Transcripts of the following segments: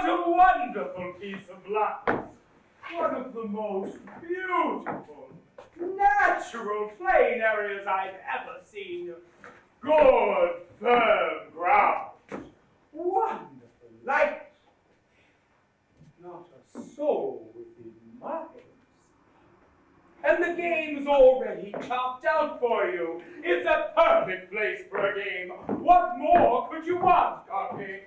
What a wonderful piece of land. One of the most beautiful, natural plain areas I've ever seen. Good, firm ground. Wonderful light. Not a soul within miles. And the game's already chalked out for you. It's a perfect place for a game. What more could you want, Cocky?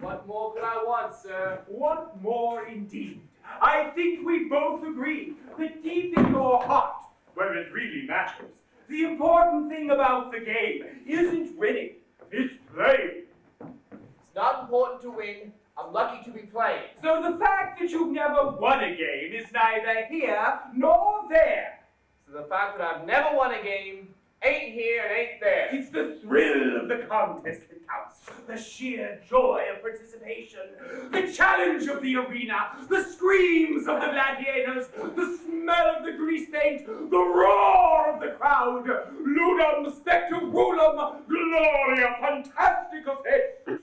What more could I want, sir? What more indeed? I think we both agree that deep in your heart, where it really matters, the important thing about the game isn't winning, it's playing. It's not important to win. I'm lucky to be playing. So the fact that you've never won a game is neither here nor there. So the fact that I've never won a game ain't here and ain't there. It's the thrill of the contest that counts. The sheer joy of participation. The challenge of the arena. The screams of the gladiators. The smell of the grease paint. The roar of the crowd. Ludum spectaculum gloria fantastica est. Do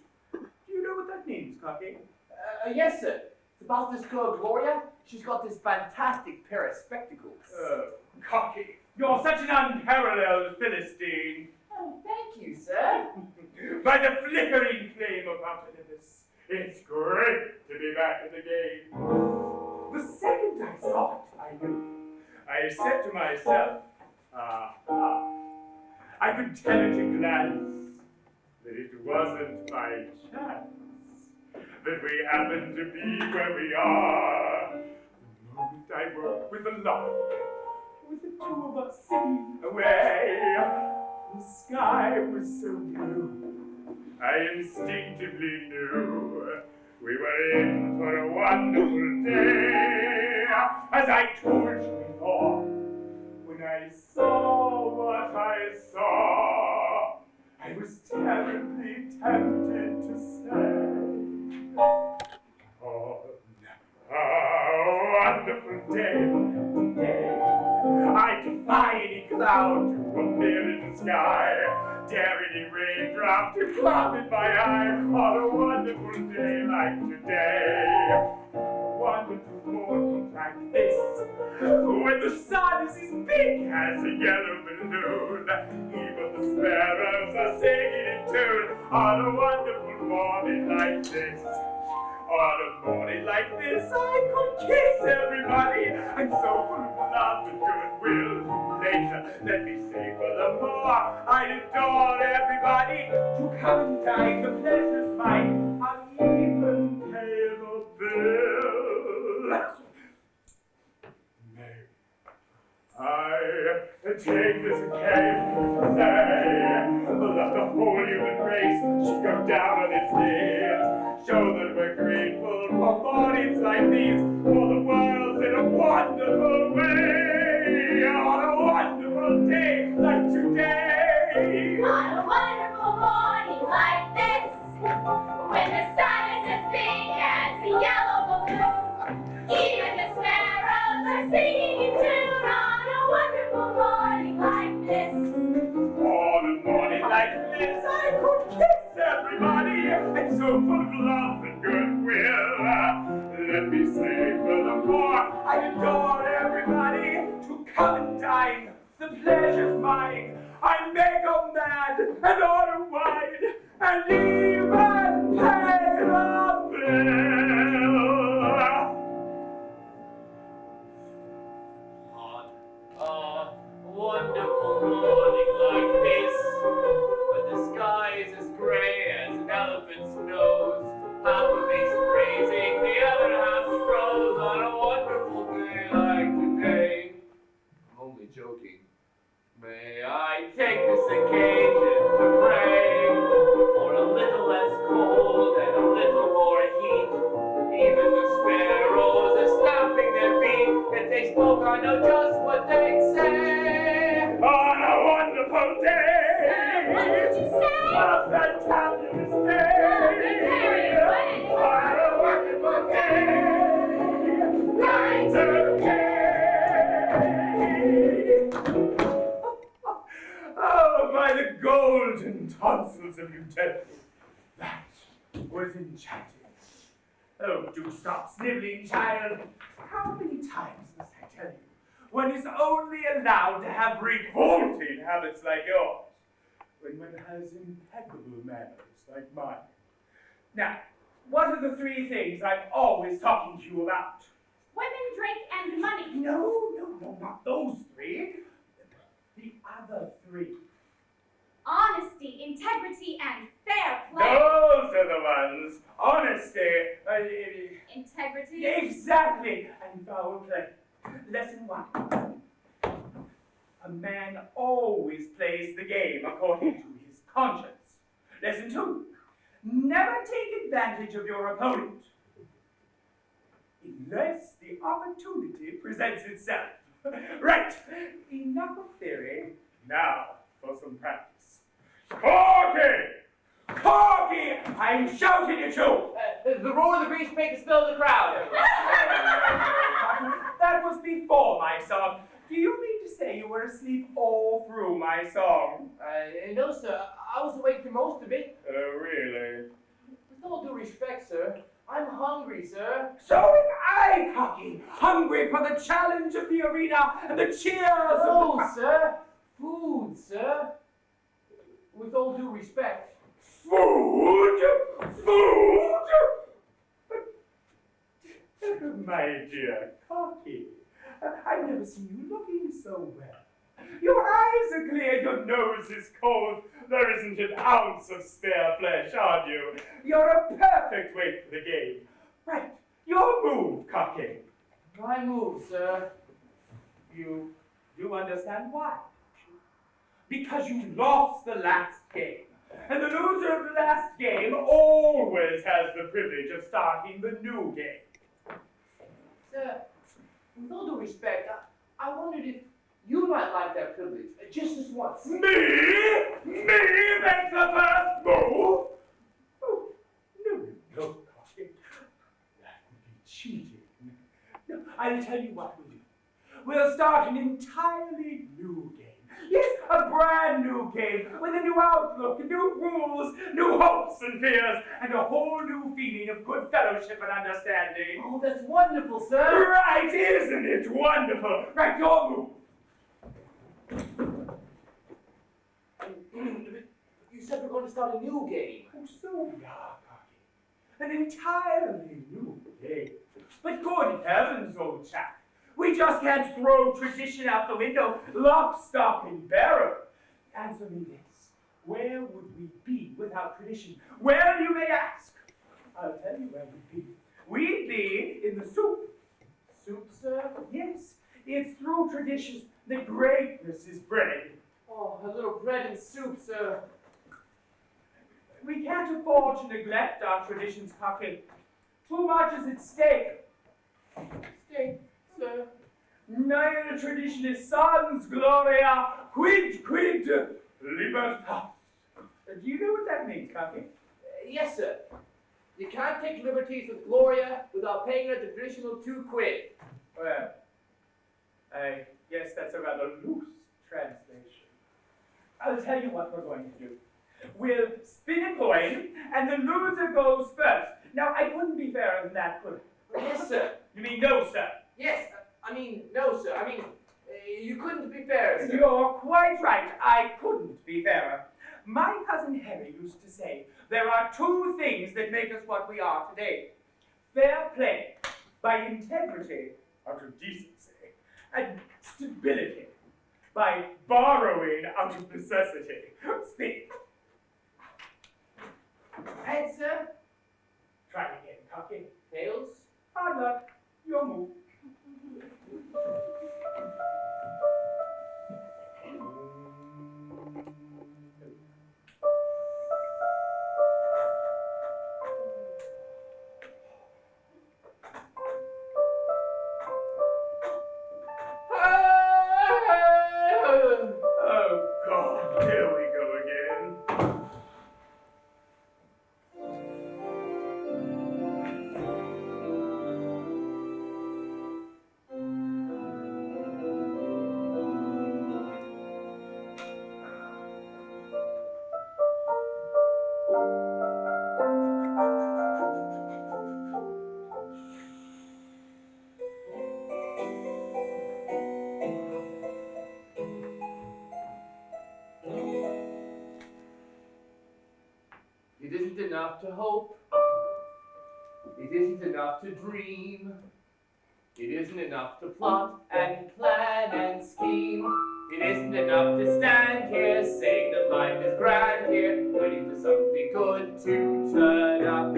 you know what that means, Cocky? Yes, sir. It's about this girl, Gloria. She's got this fantastic pair of spectacles. Cocky, you're such an unparalleled Philistine. Oh, thank you, sir. By the flickering flame of competitiveness, it's great to be back in the game. The second I saw it, I knew. I said to myself, I could tell at a glance that it wasn't by chance that we happened to be where we are. The moment I woke with the lark, with the two of us singing away, the sky was so blue, I instinctively knew we were in for a wonderful day. As I told you before, when I saw what I saw, I was terribly tempted to say, oh, a wonderful day today. I defy any cloud to appear in the sky, dare any raindrop to plop in my eye, on a wonderful day like today. A wonderful morning like this, when the sun is as big as a yellow balloon, even the sparrows are singing in tune, on a wonderful morning like this. On a morning like this, I could kiss everybody. I'm so full of love and goodwill. Later, let me say furthermore, I'd adore everybody to come and dine. The pleasure's mine. I'll even pay the bill. Nay, I take this occasion to say that the whole human race should go down on its knees, show that we're grateful for mornings like these, for the world's in a wonderful way, on a wonderful day like today. On a wonderful morning like this, when the sun is as big as a yellow balloon, even the sparrows are singing in tune, on a wonderful morning like this. On a morning like this, I could kiss everybody. I'm so full of love and goodwill. Let me say furthermore, I adore everybody to come and dine. The pleasure's mine. I make 'em mad and order wine and even pay the bill. On a wonderful morning like this, when the sky is as gray as an elephant's nose, half of me's freezing, the other half's froze, on a wonderful day like today. I'm only joking. May I take this occasion to pray for a little less cold and a little more heat. Even the sparrows are stamping their feet. If they spoke, I know just what they'd say. On a wonderful day. What did you say? A fantabulous day. Very good. On a wonderful day. Like today. Oh, by the golden tonsils of Utopia, that was enchanting. Oh, do stop sniveling, child. How many times must I tell you? One is only allowed to have revolting habits like yours when one has impeccable manners like mine. Now, what are the three things I'm always talking to you about? Women, drink, and money. No, not those three. The other three. Honesty, integrity, and fair play. Those are the ones. Honesty. Integrity. Exactly. And foul play. Lesson 1. A man always plays the game according to his conscience. Lesson 2. Never take advantage of your opponent unless the opportunity presents itself. Right. Enough of theory. Now for some practice. Corky! I'm shouting at you! The roar of the Greasepaint dispelled the crowd. That was before my song. Do you mean to say you were asleep all through my song? No, sir. I was awake for most of it. Oh, really? With all due respect, sir, I'm hungry, sir. So am I, Cocky. Hungry for the challenge of the arena and the cheers No, of the... sir. Food, sir. With all due respect. Food? My dear Cocky, I've never seen you looking so well. Your eyes are clear, your nose is cold. There isn't an ounce of spare flesh on you. You're a perfect weight for the game. Right, your move, Cocky. My move, sir. You understand why? Because you lost the last game. And the loser of the last game always has the privilege of starting the new game. Sir, with all due respect, I wondered if you might like that privilege, just this once. Me? That's the first move? Oh, no, Cocky. That would be cheating. No, I'll tell you what we'll do. We'll start an entirely new game. Yes, a brand new game with a new outlook, new rules, new hopes and fears, and a whole new feeling of good fellowship and understanding. Oh, that's wonderful, sir. Right, isn't it wonderful? Right, your move. You said we're going to start a new game. Oh, so we are, Cocky. An entirely new game. But good heavens, old chap. We just can't throw tradition out the window, lock, stock, and barrel. Answer me this. Where would we be without tradition? Well, you may ask. I'll tell you where we'd be. We'd be in the soup. Soup, sir? Yes, it's through traditions that greatness is bred. Oh, a little bread and soup, sir. We can't afford to neglect our traditions, Cocky. Too much is at stake. Steak, sir. Nihil traditionis sans gloria quid libertas. Do you know what that means, Cocky? Yes, sir. You can't take liberties with Gloria without paying her the traditional £2. Well, I guess that's a rather loose translation. I'll tell you what we're going to do. We'll spin a coin, and the loser goes first. Now, I couldn't be fairer than that, could I? Yes, sir. You mean no, sir? Yes, no, sir. You couldn't be fair, sir. You're quite right. I couldn't be fairer. My cousin Harry used to say, there are two things that make us what we are today. Fair play, by integrity, out of decency, and stability, by borrowing out of necessity. Speak. Head, sir. Try again, Cocky. Tails. Hard luck. Your move. Oh, God, here we go again. enough to hope. It isn't enough to dream. It isn't enough to plot and plan and scheme. It isn't enough to stand here saying that life is grand here, waiting for something good to turn up.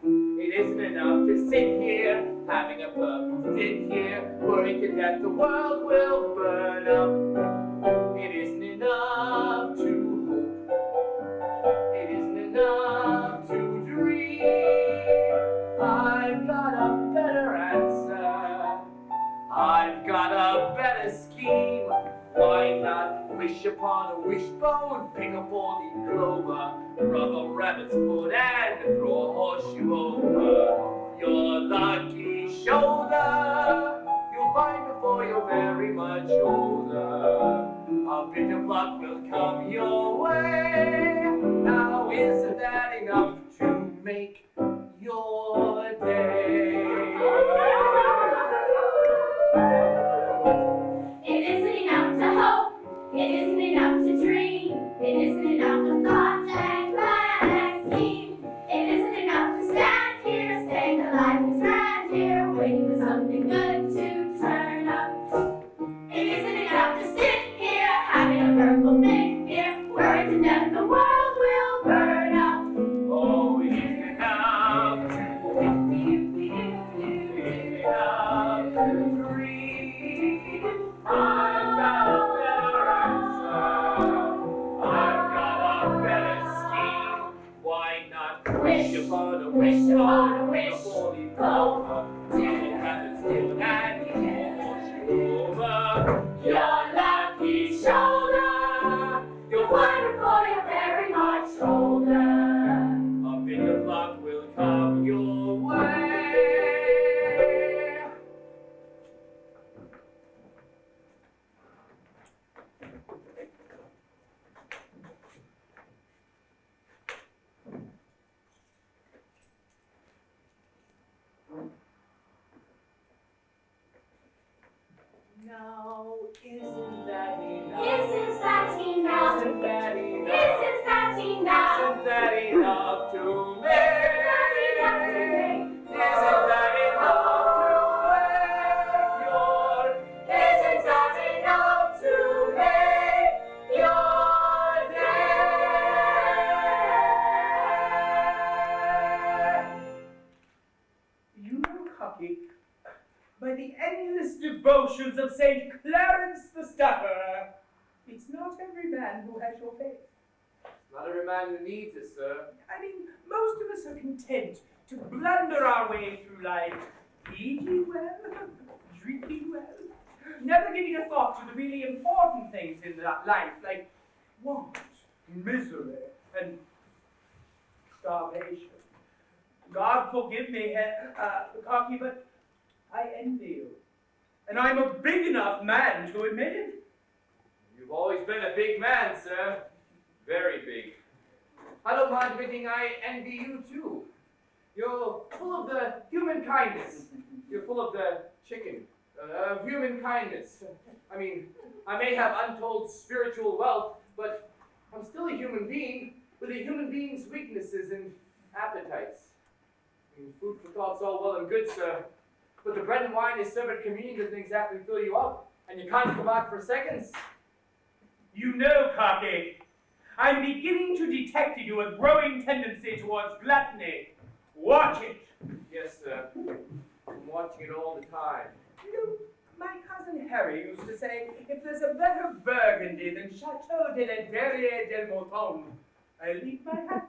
It isn't enough to sit here, having a purple fit here, worried to death the world will burn up. It isn't enough to hope. It isn't enough to dream. I've got a better answer. I've got a better scheme. Why not wish upon a wishbone, pick a four-leaf clover, rub a rabbit's foot and throw a horseshoe over your lucky shoulder? You'll find before you're very much older, a bit of luck will come your way. Now isn't that enough to make your day? It isn't enough to hope, it isn't enough to dream, it isn't enough to thought and plan and scheme. It isn't enough to stand here, saying that life is grand here, waiting for something good to turn up. It isn't enough to sit here, having a purple fit here, worried to death the world will burn up. Oh, it isn't enough to hope. It isn't enough to dream. I've got a better answer. I've got a better scheme. Why not wish upon a wish upon a wish? Holy clover, till it happens to and horseshoe over your lucky shoulder. You'll find before you're very much older, a bit of luck will come your way. Now, isn't that enough? Isn't that enough? Isn't that enough? Isn't that enough? Isn't that enough to make? Isn't that enough to make your? Isn't that enough to make your day? You know, Cocky, by the endless devotions of St. Clarence the Stutterer, it's not every man who has your faith. Not every man who needs it, sir. I mean, most of us are content to blunder our way through life, eating well, drinking well, never giving a thought to the really important things in that life, like want, misery, and starvation. God forgive me, Cocky, but I envy you. And I'm a big enough man to admit it. You've always been a big man, sir. Very big. I don't mind admitting I envy you, too. You're full of the human kindness. You're full of the chicken of human kindness. I mean, I may have untold spiritual wealth, but I'm still a human being with a human being's weaknesses and appetites. I mean, food for thought's all well and good, sir, but the bread and wine is served at communion doesn't exactly fill you up, and you can't come back for seconds. You know, Cocky, I'm beginning to detect in you a growing tendency towards gluttony. Watch it. Yes, sir. I'm watching it all the time. You know, my cousin Harry used to say, if there's a better Burgundy than Chateau de la Derrière del Mouton, I'll eat my hat.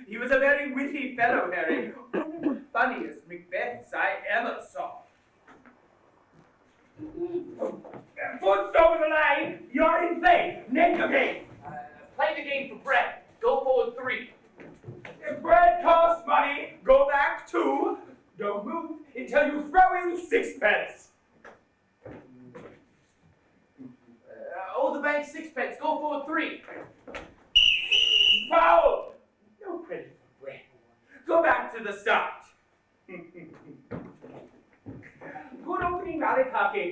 He was a very witty fellow, Harry. One of the funniest Macbeths I ever saw. Foot's over the line. You're in play. Name the game. Play the game for bread. Go forward 3. If bread costs money, go back 2. Don't move until you throw in 6pence. Owe the bank 6pence. Go forward 3. Foul! No credit for bread. Go back to the start. Good opening, Marikaki.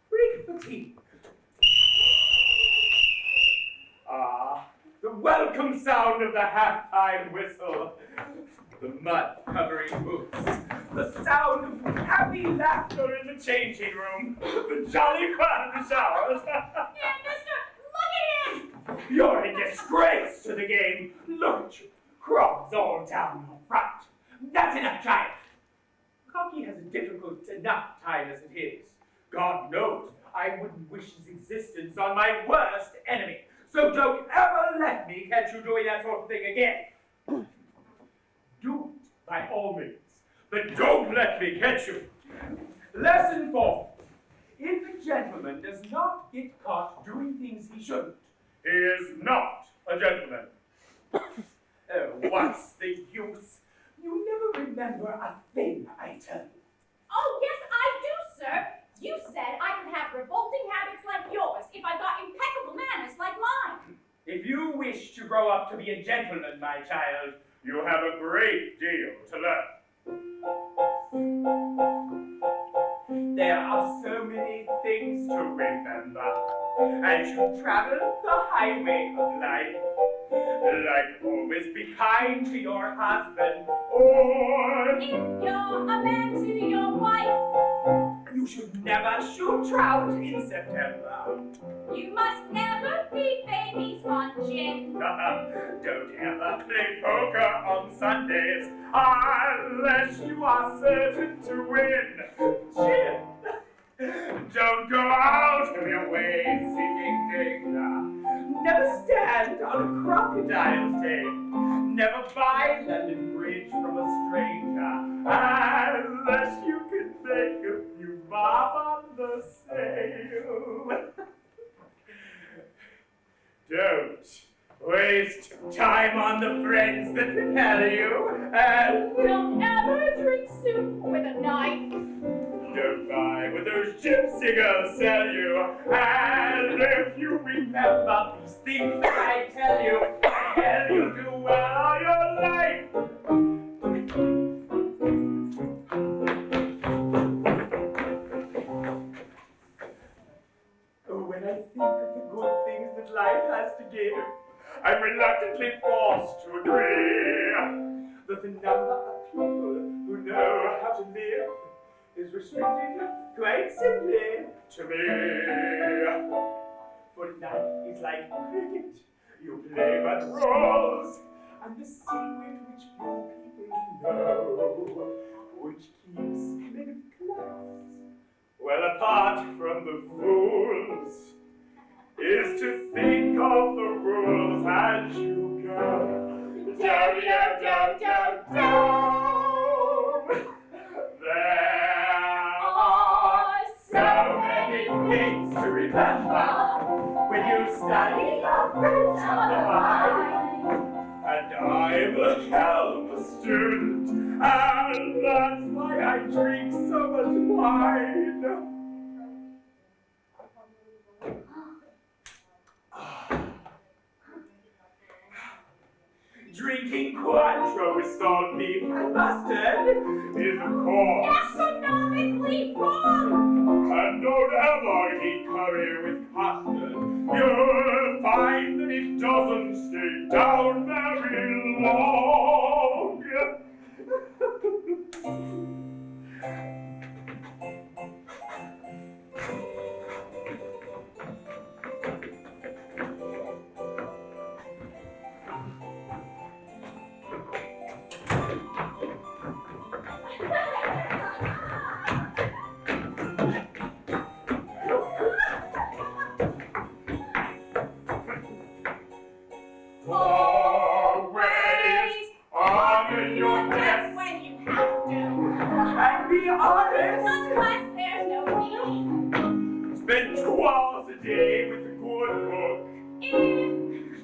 Break for tea. Ah, the welcome welcome sound of the halftime whistle, the mud covering boots, the sound of happy laughter in the changing room, the jolly fun in the showers. Here, mister, look at him! You're a disgrace to the game. Look at you, crumbs all down your front. That's enough, child. Cocky has a difficult enough time as it is. God knows I wouldn't wish his existence on my worst enemy. So don't ever let me catch you doing that sort of thing again. Do it, by all means, but don't let me catch you. Lesson 4. If a gentleman does not get caught doing things he shouldn't, He is not a gentleman. oh, what's the use? You never remember a thing I tell you. Oh, yes, I do, sir. You said I could have revolting habits like yours if I got impeccable manners like mine. If you wish to grow up to be a gentleman, my child, You have a great deal to learn. there are so many things to remember as you travel the highway of life. Like always be kind to your husband, or If you're a man to your wife, you should never shoot trout in September. you must never feed babies on gin. Don't ever play poker on Sundays unless you are certain to win. Gin. Don't go out of your way seeking danger. Never stand on a crocodile's tail. Never buy London Bridge from a stranger unless you can make a few bob on the sale. Don't waste time on the friends that repel you, and Don't ever drink soup with a knife. don't buy what those gypsy girls sell you. And if you remember these things that I tell you, hell, you'll do well all your life. Oh, when I think of the good things that life has to give, I'm reluctantly forced to agree that the number of people who know how to live is restricted quite simply to me. For life is like cricket. You play but rules, and the secret which few people know, which keeps middle class well apart from the fools, is to think of the rules as you go. Do. There are so many things to remember when you study the fruits of the vine. And I'm a hell of a student, and that's why I drink so much wine. Drinking Cointreau with salt beef and mustard is, of course, Astronomically wrong. And don't ever eat curry with custard. You'll find that it doesn't stay down very long. Always honor your That's debts. when you have to. And be honest. Unless there's no need. Spend 2 hours a day with a good book. If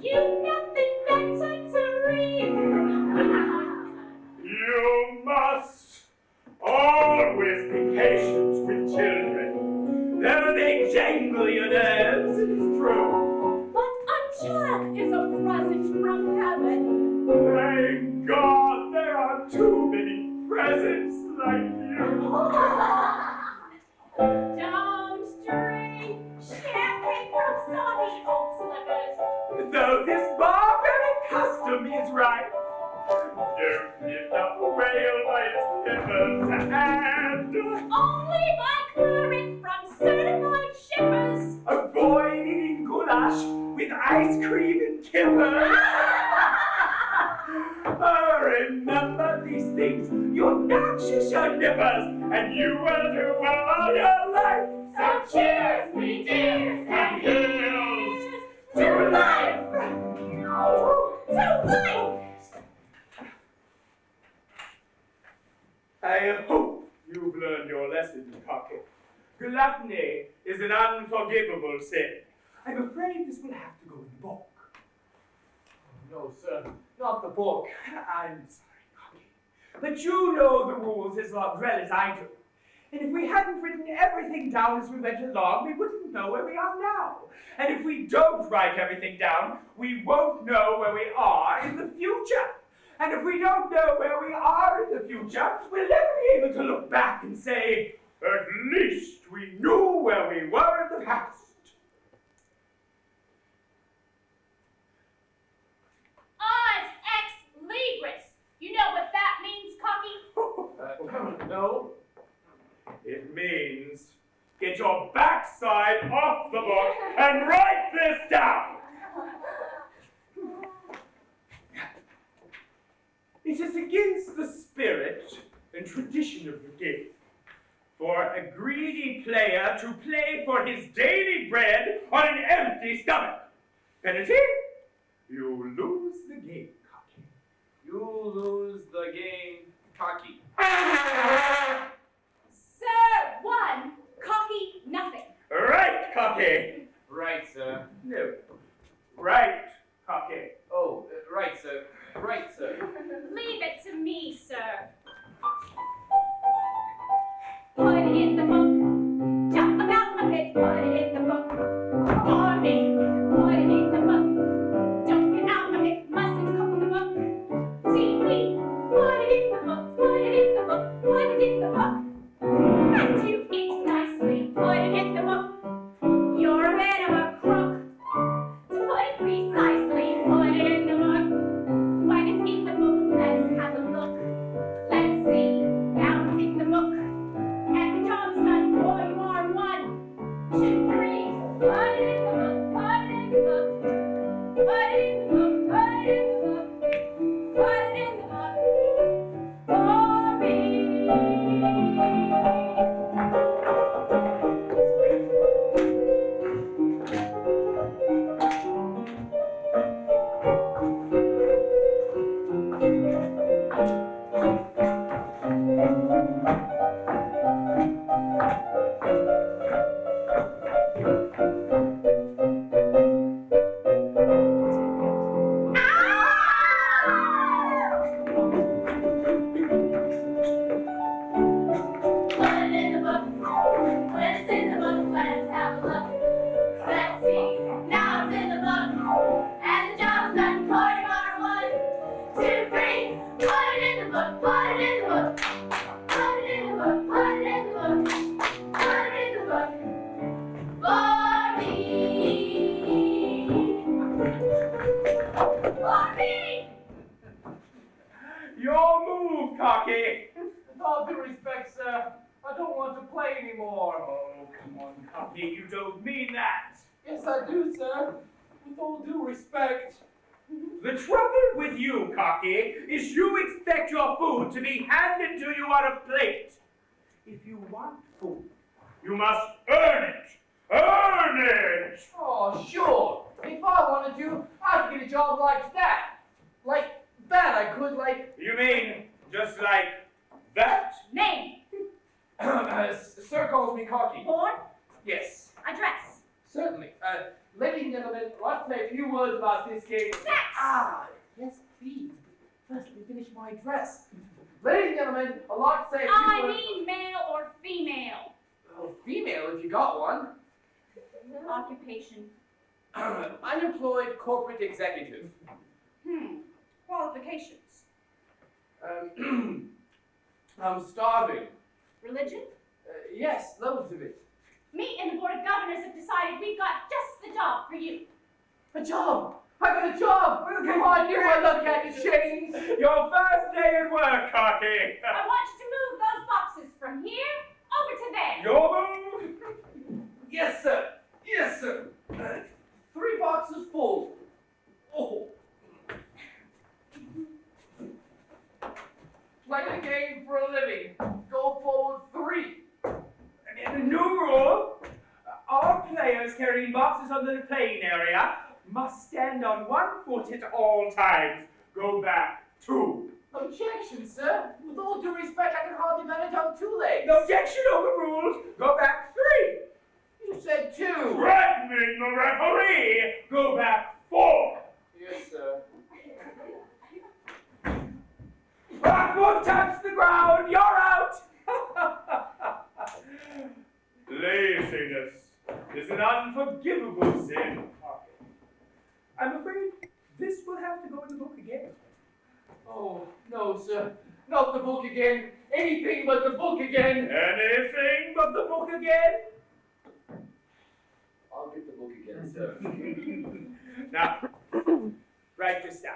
you've nothing better to read. You must always be patient with children. Though they jangle your nerves, it is true. But a child is a present from heaven. Thank God there are too many presents like you. Don't drink champagne from soggy old slippers. Though this barbaric and Only by clearing from certified shippers. avoid eating goulash with ice cream and kippers. Oh, remember these things, you noxious your nippers, and you will do well all your life. So cheers, me dears, and here's to life. To life. I hope you've learned your lesson, Cocky. Gluttony is an unforgivable sin. I'm afraid this will have to go in the book. No, sir, not the book. I'm sorry, Cocky, but you know the rules as well as I do. And if we hadn't written everything down as we went along, we wouldn't know where we are now. And if we don't write everything down, we won't know where we are in the future. And if we don't know where we are in the future, we'll never be able to look back and say, at least we knew where we were in the past. Oz ex libris. You know what that means, Cocky? No. It means get your backside off the book and write this down. It is against the spirit and tradition of the game for a greedy player to play for his daily bread on an empty stomach. Penalty? You lose the game, Cocky. You lose the game, Cocky. Sir, 1. Cocky, nothing. Right, Cocky. Right, sir. No. Right, Cocky. Oh, right, sir. Right, sir. Leave it to me, sir. Put it in the book. Jump about a bit. Put it in the book. For me. Put it in the book. Don't get out of it. Mustn't cook the book. TV. Put it in the book. Put it in the book. Put it in the book. And you eat nicely. Put it in the book. You're a bit of a crook. To put it precisely. Put it in the book. When it's in the book, let's have a look. Let's see. Now it's in the book. And the job's done, boy, you are 1, 2, 3. Put it in the book, put it in the book. Put it in the book, put it in the book. Put it in the book. For me. Put it in the book. When it's in the book, let's have a look. Let's see. Now it's in the book. And the job's done. Put it on 1, 2, 3. Put it in the book. Put it in the book. Put it in the book. Put it in the book. Put it in the book. For me. For me. Your move, Cocky. With all due respect, sir, I don't want to play anymore. Oh, come on, Cocky. You don't mean that. Yes, I do, sir. With all due respect. The trouble with you, Cocky, is you expect your food to be handed to you on a plate. If you want food, you must earn it. Earn it! Oh, sure. If I wanted to, I'd get a job like that. Like that, I could, like... You mean just like that? Name. Sir calls me Cocky. Born. Yes, Address. certainly. Ladies and gentlemen, I'd like to say a few words about this game. Sex. Yes, please. First, let me finish my address. Ladies and gentlemen, I'd like to say a few I words... mean male or female. Oh, female, if you got one. Occupation. Unemployed corporate executive. Qualifications. I'm starving. Religion. Yes, loads of it. Me and the Board of Governors have decided we've got just the job for you. A job! I got a job! Come on, you I look at you change. Your first day at work, Cocky. I want you to move those boxes from the playing area must stand on one foot at all times. Go back 2. Objection, sir. With all due respect, I can hardly manage on 2 legs. Objection overruled. Go back 3. You said 2. Threatening the referee! Go back 4. Yes, sir. Backward touch the ground. You're out. Laziness is an unforgivable sin. I'm afraid this will have to go in the book again. Oh, no, sir. Not the book again. Anything but the book again. Anything but the book again? I'll get the book again, sir. Now, write this down.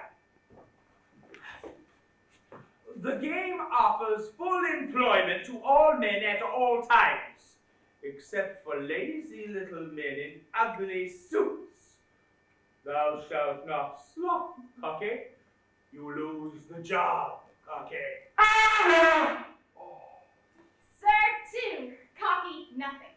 The game offers full employment to all men at all times, except for lazy little men in ugly suits. Thou shalt not slop, cocky. You lose the job, cocky. Ah! Sir, 2. Cocky, nothing.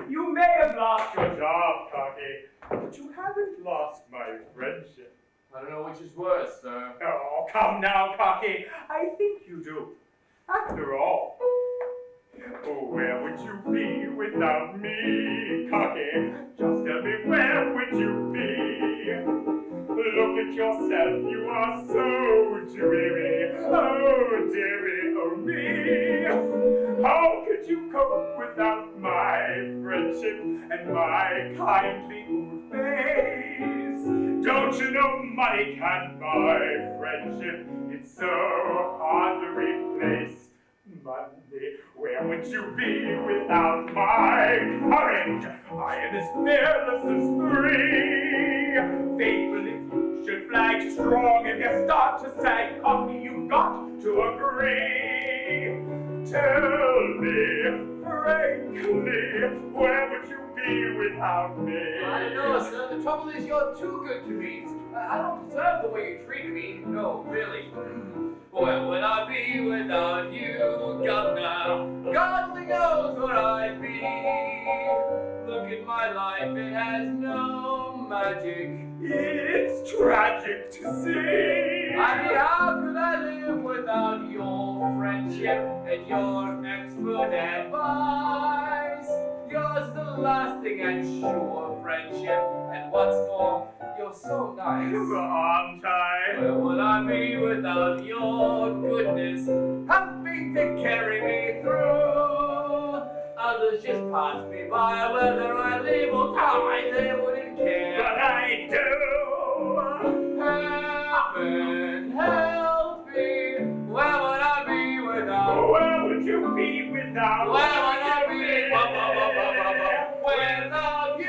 You may have lost your Good job, Cocky, but you haven't lost my friendship. I don't know which is worse, sir. Oh, come now, Cocky. I think you do. After all. Oh, where would you be without me, Cocky? Just tell me, where would you be? Look at yourself, you are so dreary. Oh, dearie, oh me. How could you cope without my friendship and my kindly old face? Don't you know money can't buy friendship? It's so hard to replace. Money, where would you be without my courage? I am as fearless as free. Faithful if you should flag, strong if you start to sag, cocky, you've got to agree. Tell me, frankly, where would you be without me? I don't know, sir. The trouble is you're too good to me. I don't deserve the way you treat me. No, really. Where would I be without you, governor? God only knows where I'd be. Look at my life, it has no magic. It's tragic to see. I mean, how could I live without your friendship and your expert advice? Yours is a lasting and sure friendship, and what's more, you're so nice. Aren't I? Where would I be without your goodness, helping to carry me through? Others just pass me by, whether I live or die, they wouldn't care. But I do. Heaven help me, where would I be without? Where would you be without? Where would I be without you?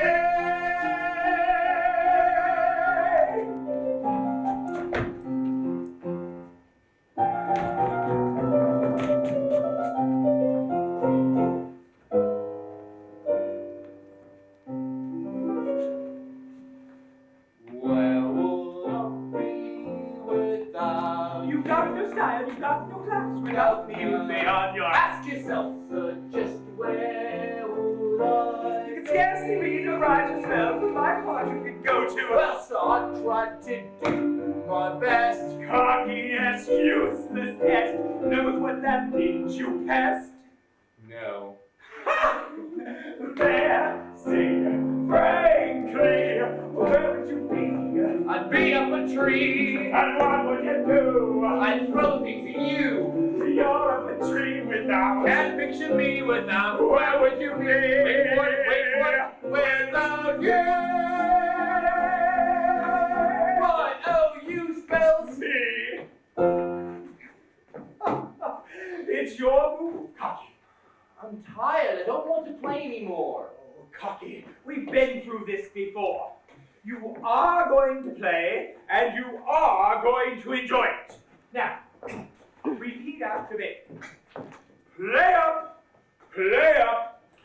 Where would I be without? You got no style, you got no class. Without me, you'd be on your ass. Ask yourself, sir, just where would I? You can scarcely read or write a spell. For my part, you could go to a Well, sir, I tried to do my best. cockiest, useless pest. Knows what that means, you pest. No. There, say, frankly, where would you be? I'd be up a tree. And what would you do? I'd throw things at you. You're up a tree without. Can't picture me without. Where would you be? Wait for it. Without you. Y-O-U spells me. It's your move, Cocky. I'm tired. I don't want to play anymore. Oh, Cocky, we've been through this before. You are going to play, and you are going to enjoy it. Now, repeat after me. Play up,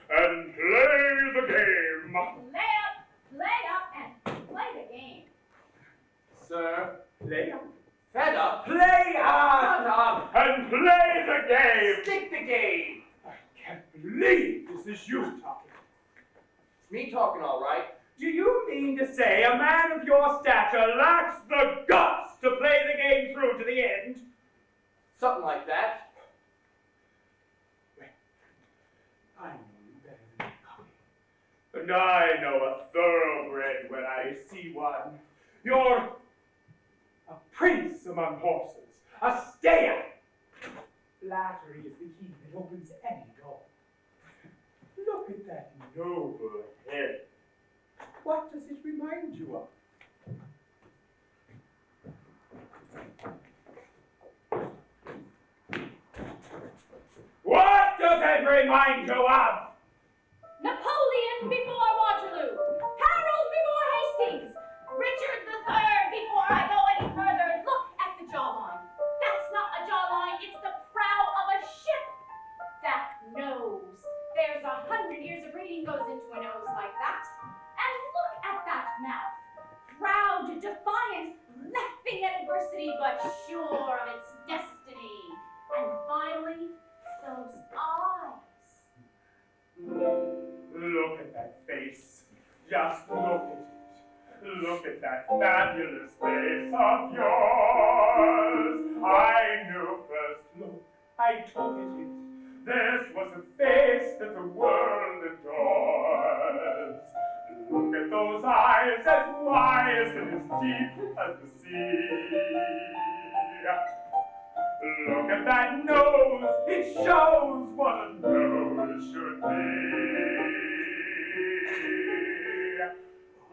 and play the game. Lay up, and play the game. Sir, Play up. fed up. Play Shut up. up. And play the game. Stick the game. I can't believe this is you talking. It's me talking all right. Do you mean to say a man of your stature lacks the guts to play the game through to the end? Something like that. Well, I know you better than anybody. And I know a thoroughbred when I see one. You're a prince among horses, a stayer. Flattery is the key that opens any door. Look at that noble head. What does it remind you of? What does it remind you of? Napoleon before Waterloo. Harold before Hastings. Richard III before I go any further. Look at the jawline. That's not a jawline, it's the prow of a ship. That nose. There's 100 years of breeding goes into a nose like that. And look at that mouth. Proud, defiant, laughing at adversity, but sure of its destiny. And finally, those eyes. Look at that face. Just look at it. Look at that fabulous face of yours. I knew first look, I took it. This was a face that the world adores. Look at those eyes, as wise and as deep as the sea. Look at that nose, it shows what a nose should be.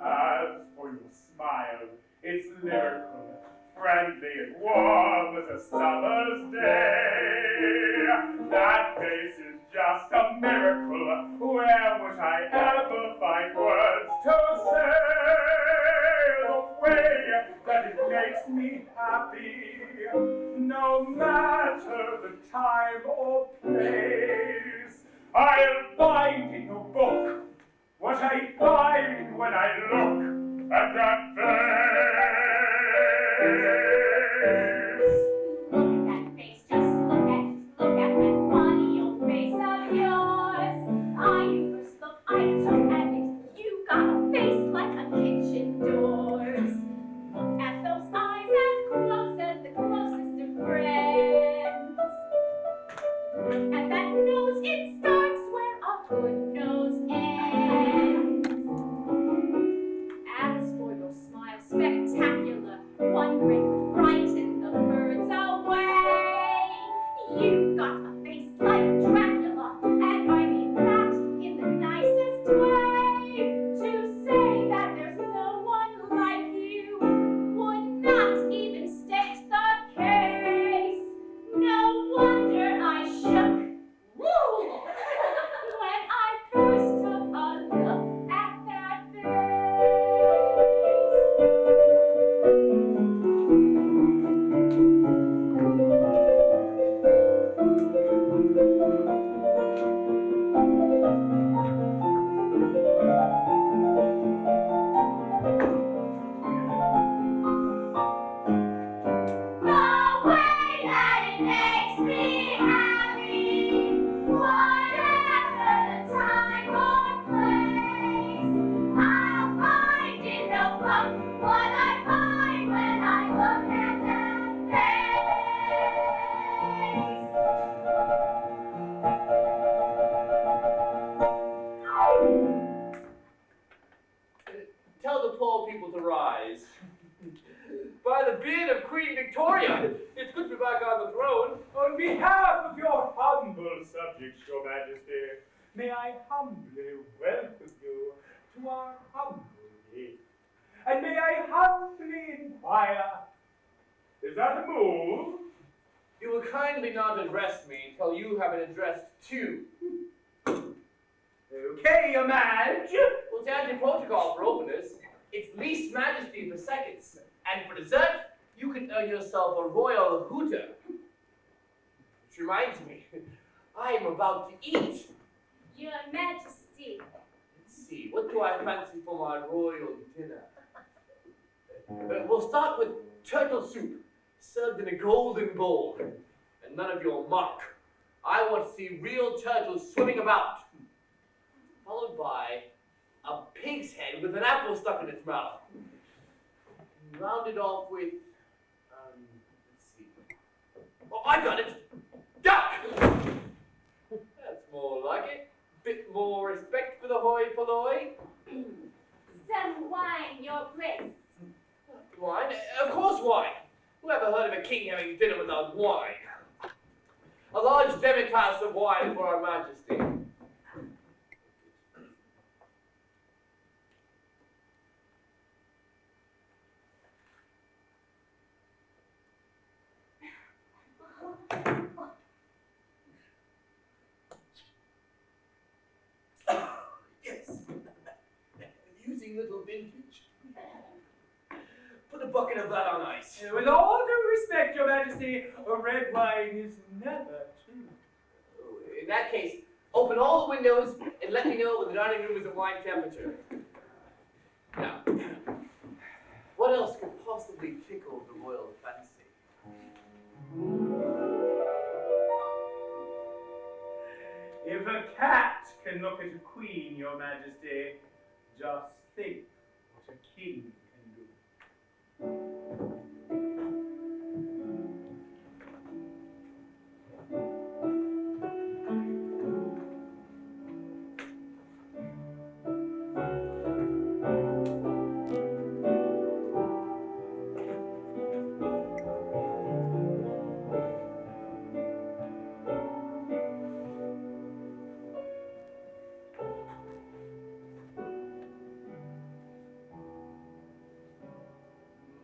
As for your smile, it's lyrical, friendly and warm as a summer's day. That face is just a miracle. Where would I ever find words to say the way that it makes me happy? No matter the time or place, I'll find in your book what I find when I look at that face. Look at that face, just look at it. Look at that funny old face of yours. I first look, I took at it. You got a face like a kitchen doors. Look at those eyes as close as the closest of friends. Look at that nose, it starts where a good nose ends. As for your smile, spectacular, one grin would frighten the birds away. You've got a face like Dracula, and I mean that in the nicest way. To say that there's no one like you would not even state the case. No wonder I shook. Woo! When I first took a look at that face. The way that it makes me happy, whatever the time or place, I'll find in no book what I find when I look at Tell the poor people to rise. By the beard of Queen Victoria, it's good to be back on the throne. On behalf of your humble subjects, Your Majesty, may I humbly welcome you to our humble gate. And may I humbly inquire, is that a move? You will kindly not address me until you have been addressed to. Okay, Your Madge. Well, it's anti-protocol for openers. It's least majesty for seconds. And for dessert, you can earn yourself a royal hooter. Which reminds me, I am about to eat. Your Majesty. Let's see, what do I fancy for my royal dinner? We'll start with turtle soup, served in a golden bowl. And none of your muck. I want to see real turtles swimming about. Followed by A pig's head with an apple stuck in its mouth. Rounded off with, let's see. Oh, I got it! Duck! That's more like it. Bit more respect for the hoi polloi. Some wine, your grace. Wine? Of course wine. Who ever heard of a king having dinner without wine? A large demitasse of wine for our majesty. Yes. Using little vintage. Put a bucket of that on ice. With all due respect, Your Majesty, a red wine is never true. In that case, open all the windows and let me know when the dining room is at wine temperature. Now, what else could possibly tickle the royal fancy? If a cat can look at a queen, Your Majesty, just think what a king can do.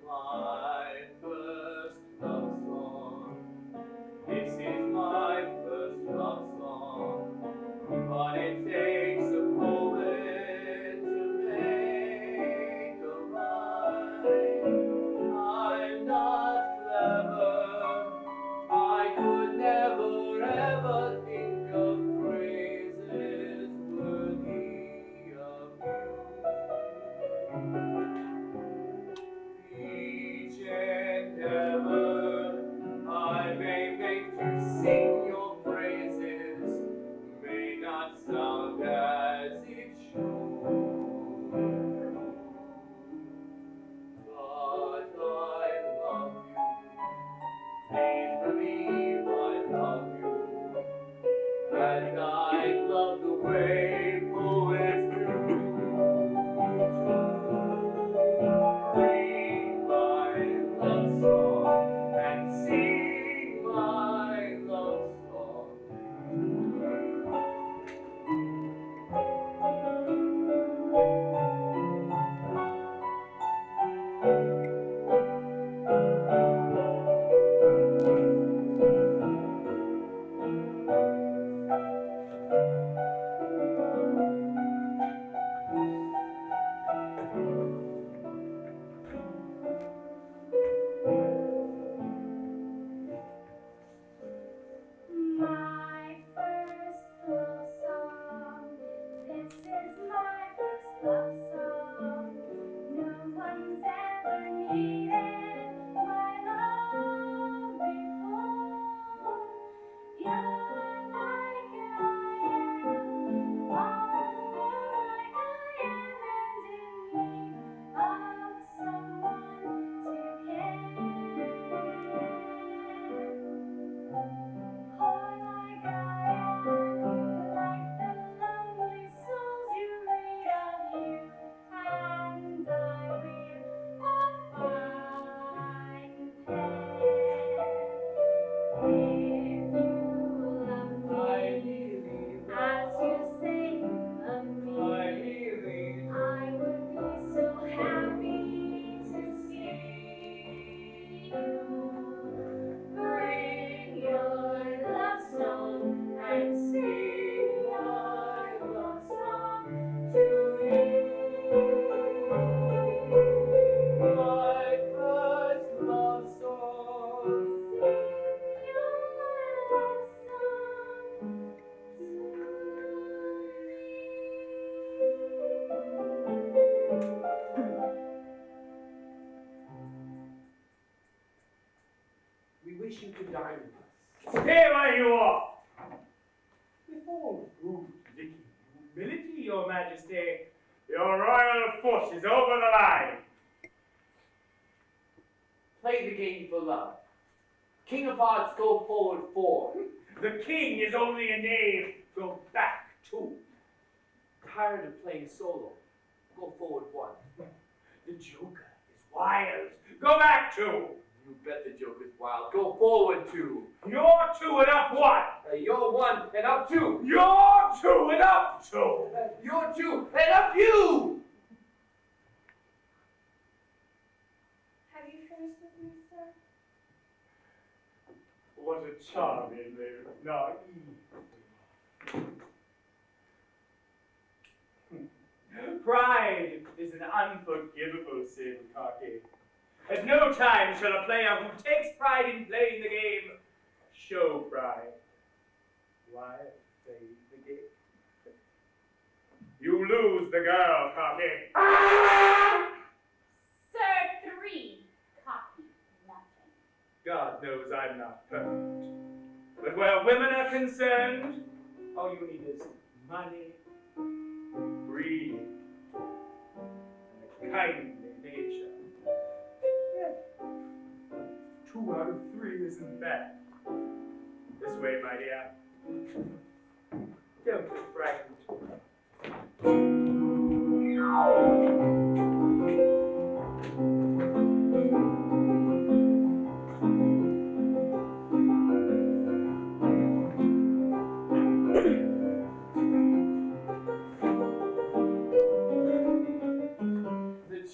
My first love song. This is my first love song. But it takes a poet to make a rhyme. I'm not clever. I could never ever think of phrases worthy of you. Each endeavor I may make to sing your praises may not sound as it should. But I love you. Please believe I love you. And I love the way poets do. Read my love song and sing my love song. My first love song. This is my first love song. No one's ever needed my love before. You're like I am, all like I am, and in need of someone to care. Or like I am, like the lonely souls you read of here, and I will find pair. If you love I me, really as you say you love I me, really I would be so happy to see you. Bring your love song and sing my love song to me. my first love song. Sing your love song to me. We wish you could dine with us. Stay where you are! With all due licking humility, Your Majesty, the Your royal foot is over the line. Play the game for love. King of Hearts, go forward 4. The king is only a knave. Go back 2. Tired of playing solo. Go forward 1. The joker is wild. Go back 2. You bet the Joker's wild. Go forward 2. You're 2 and up 1. You're 1 and up 2. You're 2 and up 2. You're 2 and up you. Have you finished with me, sir? What a charming little naive. Pride is an unforgivable sin, Cocky. At no time shall a player who takes pride in playing the game show pride. Why play the game? You lose the girl, Cocky. Sir, 3. Copy nothing. God knows I'm not perfect. But where women are concerned, all you need is money, greed, and a kindly nature. Yeah. 2 out of 3 isn't bad. This way, my dear. Don't be frightened.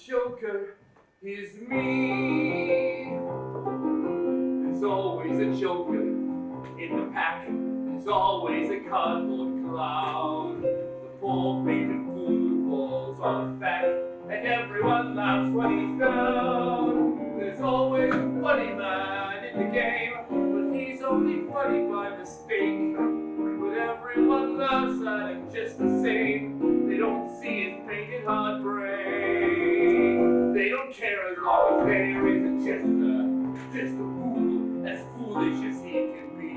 Joker is me. There's always a Joker in the pack. There's always a cardboard clown. The poor painted fool who falls on his back, and everyone laughs when he's down. There's always a funny man in the game, but he's only funny by mistake. But everyone laughs at him just the same. They don't see his painted hard brain. They don't care as long as there is a just a fool, as foolish as he can be.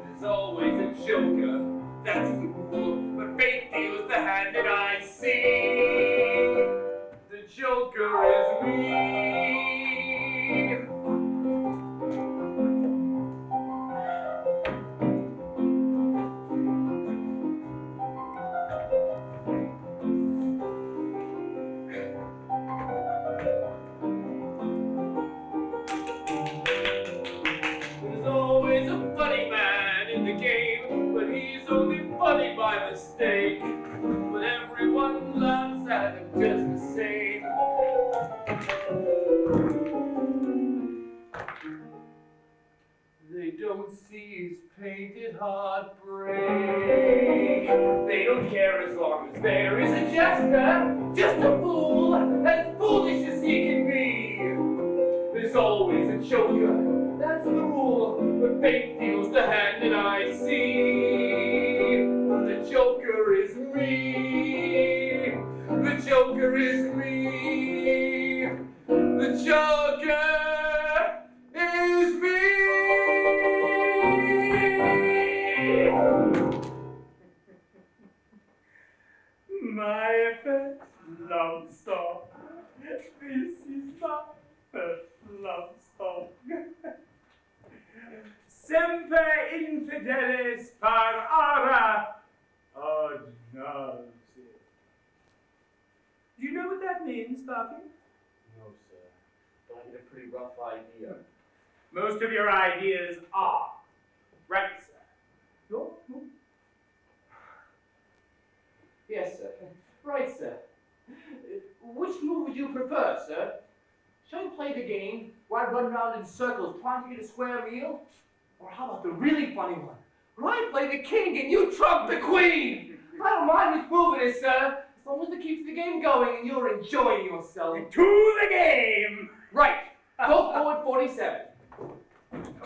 There's always a joker, that's the rule, but fate deals the hand that I see. The joker is me. By mistake, but everyone laughs at him just the same. They don't see his painted heart break. They don't care as long as there is a jester, just a fool, as foolish as he can be. There's always a joker, that's the rule, but fate deals the hand that I see. The Joker is me. The Joker is me. The Joker is me. My first love song. This is my first love song. Semper infidelis par ara ad nauseam. Do you know what that means, Sparky? No, sir, but I get a pretty rough idea. Most of your ideas are. Right, sir? No? Yes, sir. Right, sir. Which move would you prefer, sir? Shall we play the game where I run around in circles trying to get a square meal? Or how about the really funny one, where I play the king and you trump the queen? I don't mind which move it is, sir, as long as it keeps the game going and you're enjoying yourself. To the game! Right. Go forward 47.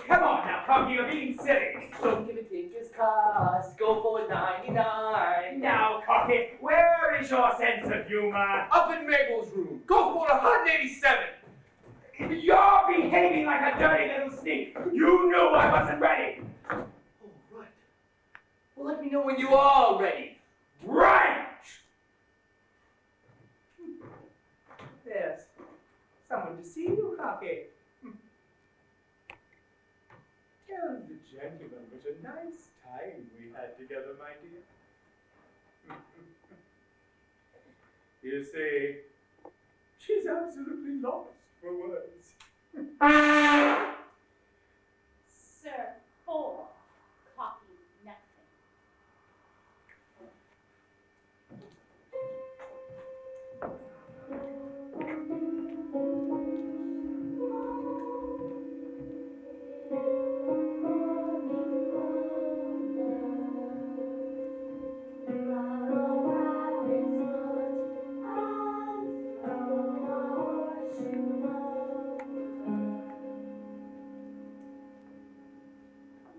Come on now, Cocky, you're being silly. Don't give a tinker's cost. Go forward 99. Now, Cocky, where is your sense of humor? Up in Mabel's room. Go forward 187. You're behaving like a dirty little sneak. You knew I wasn't ready. Oh, right. Well, let me know when you are ready. Right! coffee. Tell the gentleman what a nice time we had together, my dear. You see, she's absolutely lost for words. Sir, 4 copy nothing.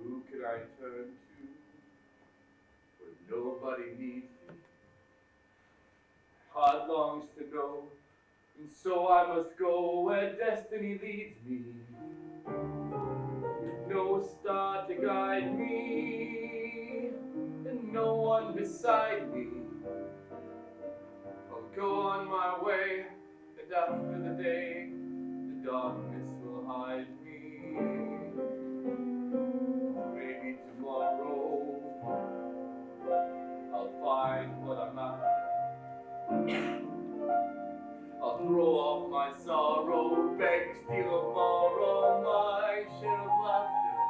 Who can I turn to when nobody needs me? Heart longs to know, and so I must go where destiny leads me. With no star to guide me, and no one beside me, I'll go on my way, and after the day, the darkness will hide me. Maybe tomorrow I'll find what I'm after. I'll throw off my sorrow, beg, steal or borrow my share of laughter.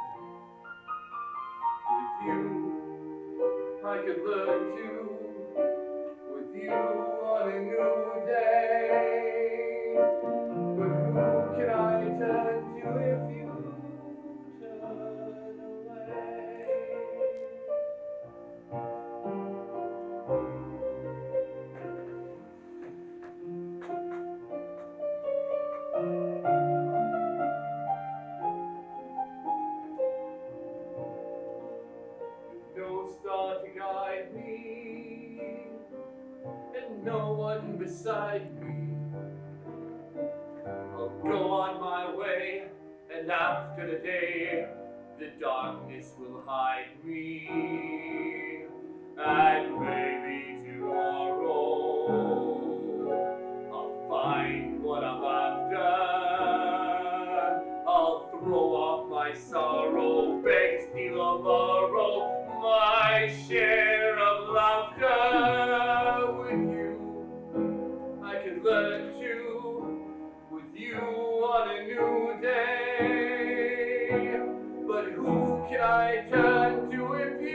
With you, I could learn to. With you on a new day. But who can I turn to if you turn away? No star to guide me, and no one beside me. I'll go on my way, and after the day, the darkness will hide me. And maybe tomorrow, I'll find what I'm after. I'll throw off my sorrow, beg, steal or borrow my share of laughter. With you, I can learn to, with you on a new day. But who can I turn to if you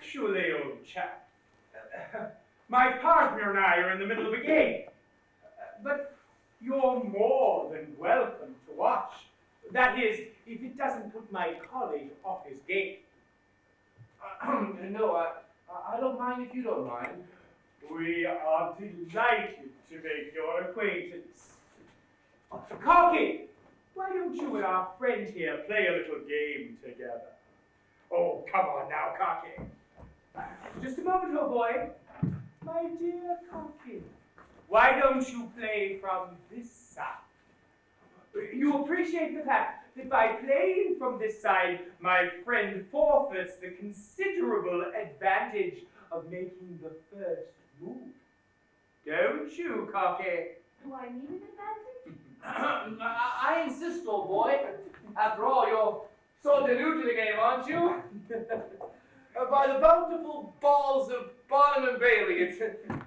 Actually, old chap, my partner and I are in the middle of a game. But you're more than welcome to watch. That is, if it doesn't put my colleague off his game. No, I don't mind if you don't mind. We are delighted to make your acquaintance. Corky, why don't you and our friend here play a little game together? Oh, come on now, Corky. Just a moment, old boy. My dear Corky, why don't you play from this side? You appreciate the fact that by playing from this side, my friend forfeits the considerable advantage of making the first move. Don't you, Corky? Do I need an advantage? I insist, old boy. After all, you're sort of new to the game, aren't you? By the bountiful balls of Barnum and Bailey, it's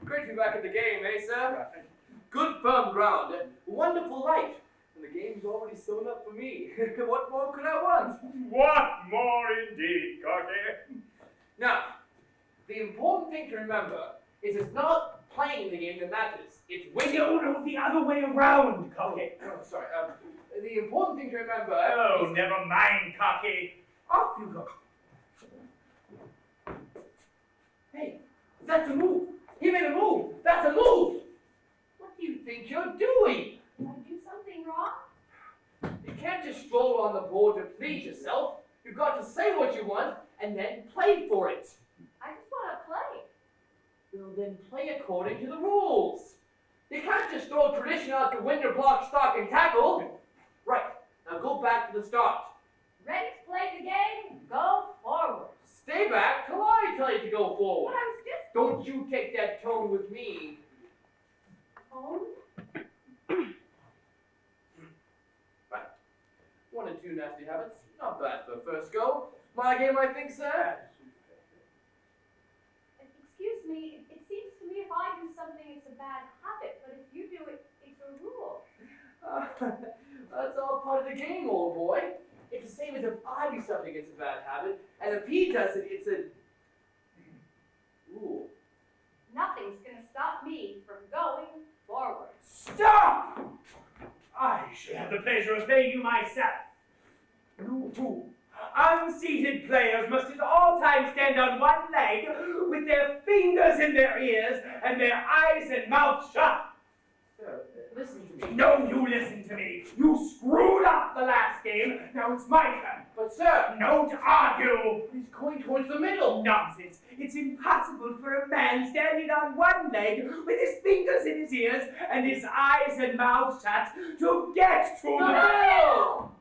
great to be back at the game, eh, sir? Good firm ground, wonderful light, and the game's already sewn up for me. What more could I want? What more indeed, Corky? Now, the important thing to remember is it's not playing the game that matters. It's winning. No, the other way around, Corky. Oh, sorry. The important thing to remember. Oh, is never mind, Corky. Off you go. Hey, that's a move. He made a move. That's a move. What do you think you're doing? Did I do something wrong? You can't just stroll on the board to please yourself. You've got to say what you want and then play for it. I just want to play. Well, then play according to the rules. You can't just throw tradition out the window, block, stock, and tackle. Right. Now go back to the start. Ready to play the game? Go forward. Stay back till I tell you to go But forward. I was just Don't you take that tone with me. home. Right. 1 and 2 nasty habits. Not bad for a first go. My game, I think, sir. Excuse me, it seems to me if I do something, it's a bad habit, but if you do it, it's a rule. That's all part of the game, old boy. It's the same as if I do something, it's a bad habit, and if he does it, it's a rule. Nothing's gonna stop me from going forward. Stop! I should have the pleasure of playing you myself. You two unseated players must at all times stand on one leg with their fingers in their ears and their eyes and mouths shut. Sir, listen to me. No, you listen to me. You screwed up the last game. Now it's my turn. But sir, Don't argue. he's going towards the middle. Nonsense. It's impossible for a man standing on one leg with his fingers in his ears and his eyes and mouth shut to get to the No!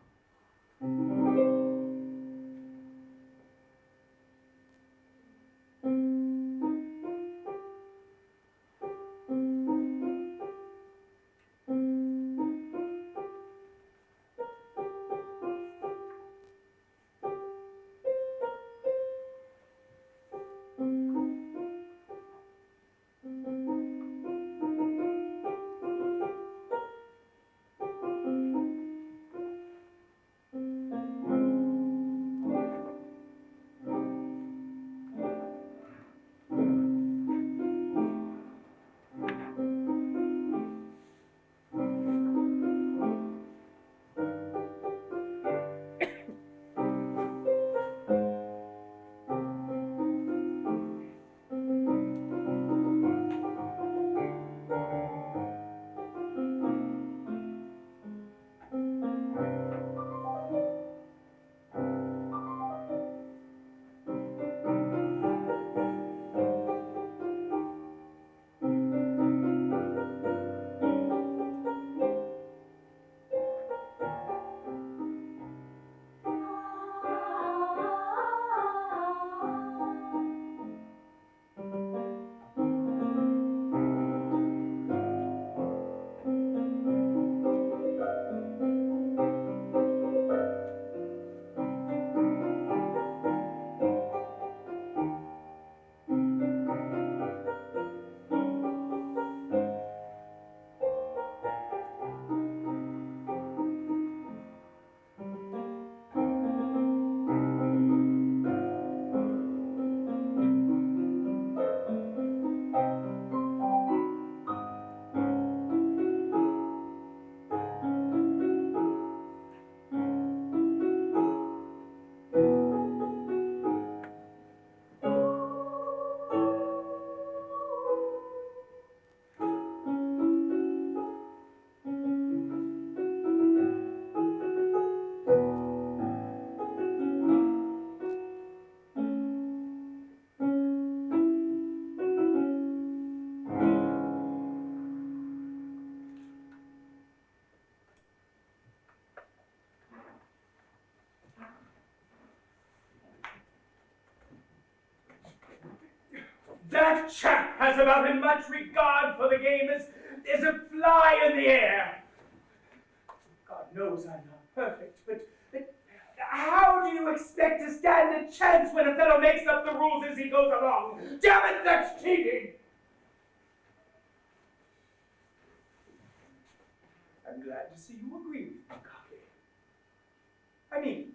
That chap has about as much regard for the game as there's a fly in the air. God knows I'm not perfect, but how do you expect to stand a chance when a fellow makes up the rules as he goes along? Damn it, that's cheating! I'm glad to see you agree with me, Cocky. I mean,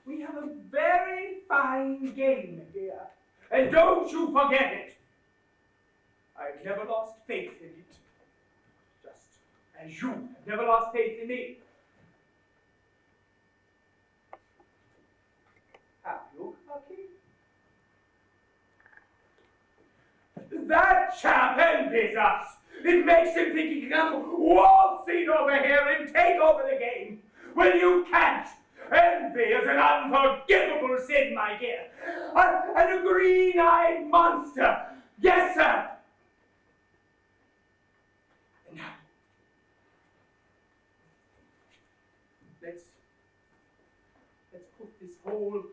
we have a very fine game here, and don't you forget it. I've never lost faith in it, just as you have never lost faith in me. Have you, Cocky? That chap envies us. It makes him think he can come waltzing over here and take over the game. Well, you can't. Envy is an unforgivable sin, my dear. And a green-eyed monster. Yes, sir. And now, let's put this whole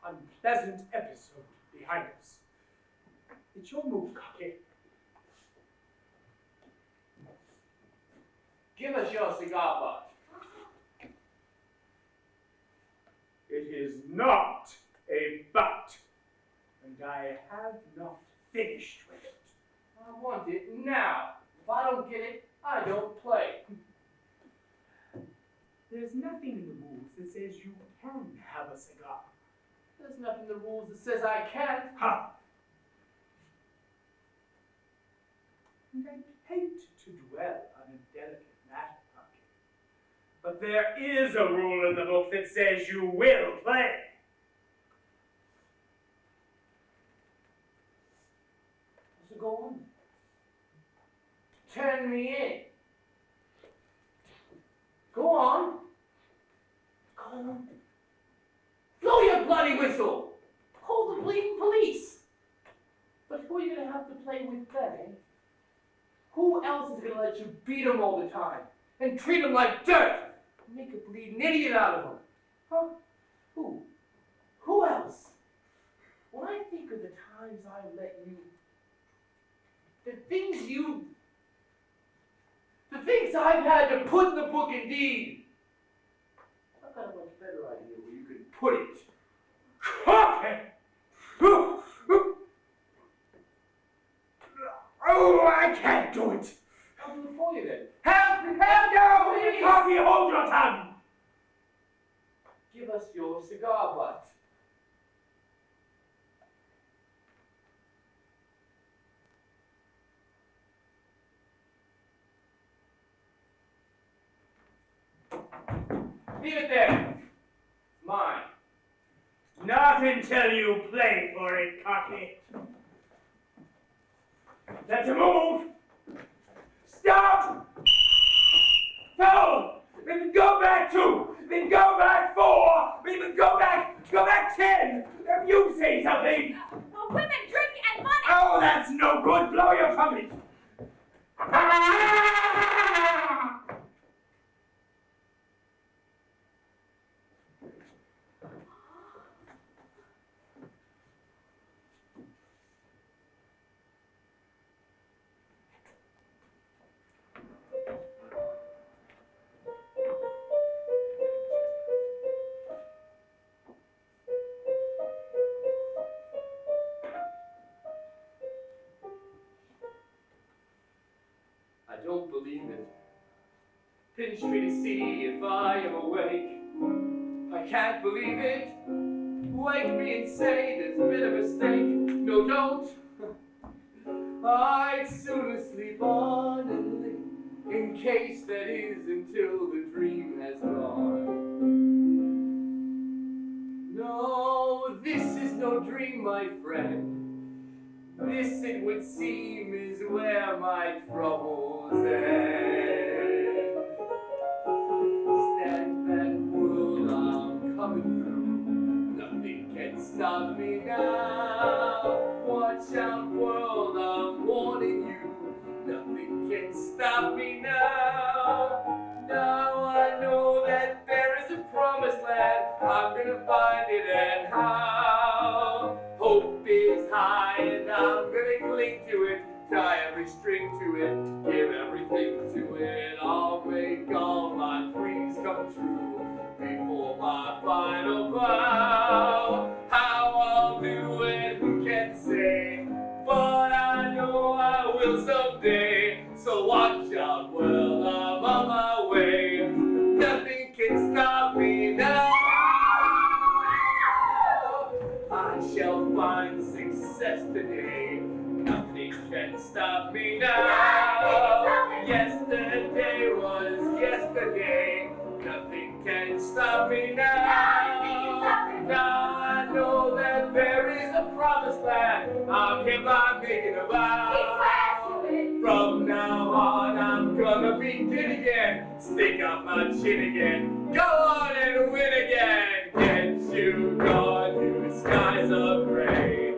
unpleasant episode behind us. It's your move, Cocky. Give us your cigar butt. It is not a butt, and I have not finished with it. I want it now. If I don't get it, I don't play. There's nothing in the rules that says you can have a cigar. There's nothing in the rules that says I can't. Ha! And I hate to dwell on a delicate matter, Pumpkin, but there is a rule in the book that says you will play. So go on. Turn me in. Go on. Go on. Blow your bloody whistle. Call the bleeding police. But who are you going to have to play with then, eh? Who else is going to let you beat them all the time and treat them like dirt and make a bleeding idiot out of them? Huh? Who? Who else? When I think of the times I've let you, the things I've had to put in the book indeed, I've got a much better idea where you can put it. Oh, I can't do it. I'll do it for you then. Help! Help! No! Please. Coffee, hold your tongue. Give us your cigar butt. Leave it there. Mine. Not until you play for it, Cocky. Let's move. Stop. No. Then go back 2. Then go back 4. Then go back 10. You say something. Women, drink, and money. Oh, that's no good. Blow your trumpet. I don't believe it. Pinch me to see if I am awake. I can't believe it. Wake me and say there's been a mistake. No, don't. I'd sooner sleep on and live in case that is until the dream has gone. No, this is no dream, my friend. This, it would seem, is where my troubles end. Stand that world, I'm coming through. Nothing can stop me now. Watch out, world, I'm warning you. Nothing can stop me now. Now I know that there is a promised land. I'm gonna find it, and how. Hope is high and final bow. How I'll do it, who can say? But I know I will someday. So watch out, well, I'm on my way. Nothing can stop me now. I shall find success today. Nothing can stop me now. Yesterday was yesterday. Nothing can stop me now. Now I know that there is a promised land. I'm hereby making a vow. From now on, I'm gonna begin again. Stick out my chin again. Go on and win again. Get you gone, you skies of gray.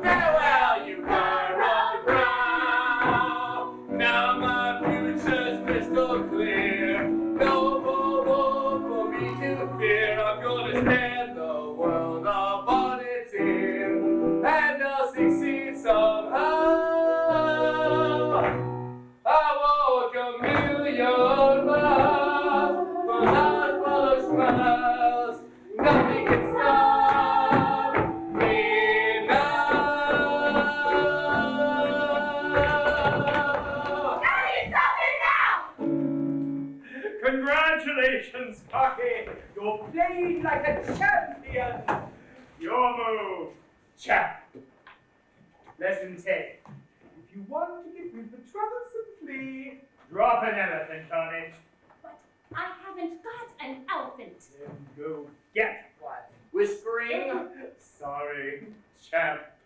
Farewell, you fire of brown. Now my future's crystal clear. No more war for me to fear. I'm gonna stand the world up on its ear. And I'll succeed somehow. I walk a million miles, but not full of smiles. Nothing can stop me now. Congratulations, Cocky! You're playing like a champion! Your move, chap! Lesson 10. If you want to get rid of the troublesome flea, drop an elephant on it. But I haven't got an elephant. Then go get one. Whispering. Sorry, chap.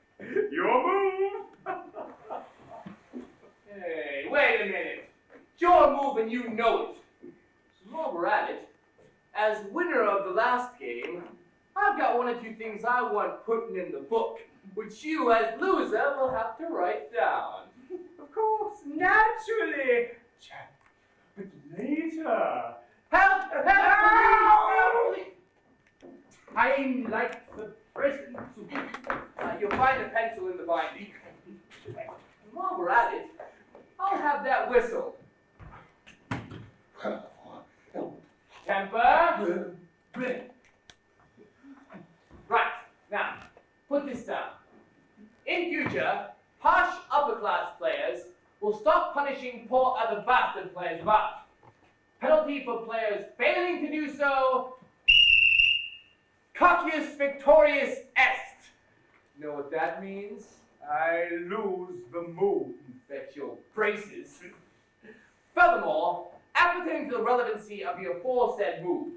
Your move! Hey, wait a minute. It's your move and you know it. So while we're at it, as winner of the last game, I've got one or two things I want putting in the book, which you as loser will have to write down. Of course, naturally, chap. But later. Help! Help! Please! Time like the present. You'll find a pencil in the binding. And while we're at it, I'll have that whistle. Temper. Right, now, put this down. In future, posh upper-class players will stop punishing poor other bastard players about. Penalty for players failing to do so, coccius victorious est. Know what that means? I lose the move. Bet your braces. Furthermore, appertaining to the relevancy of the aforesaid move,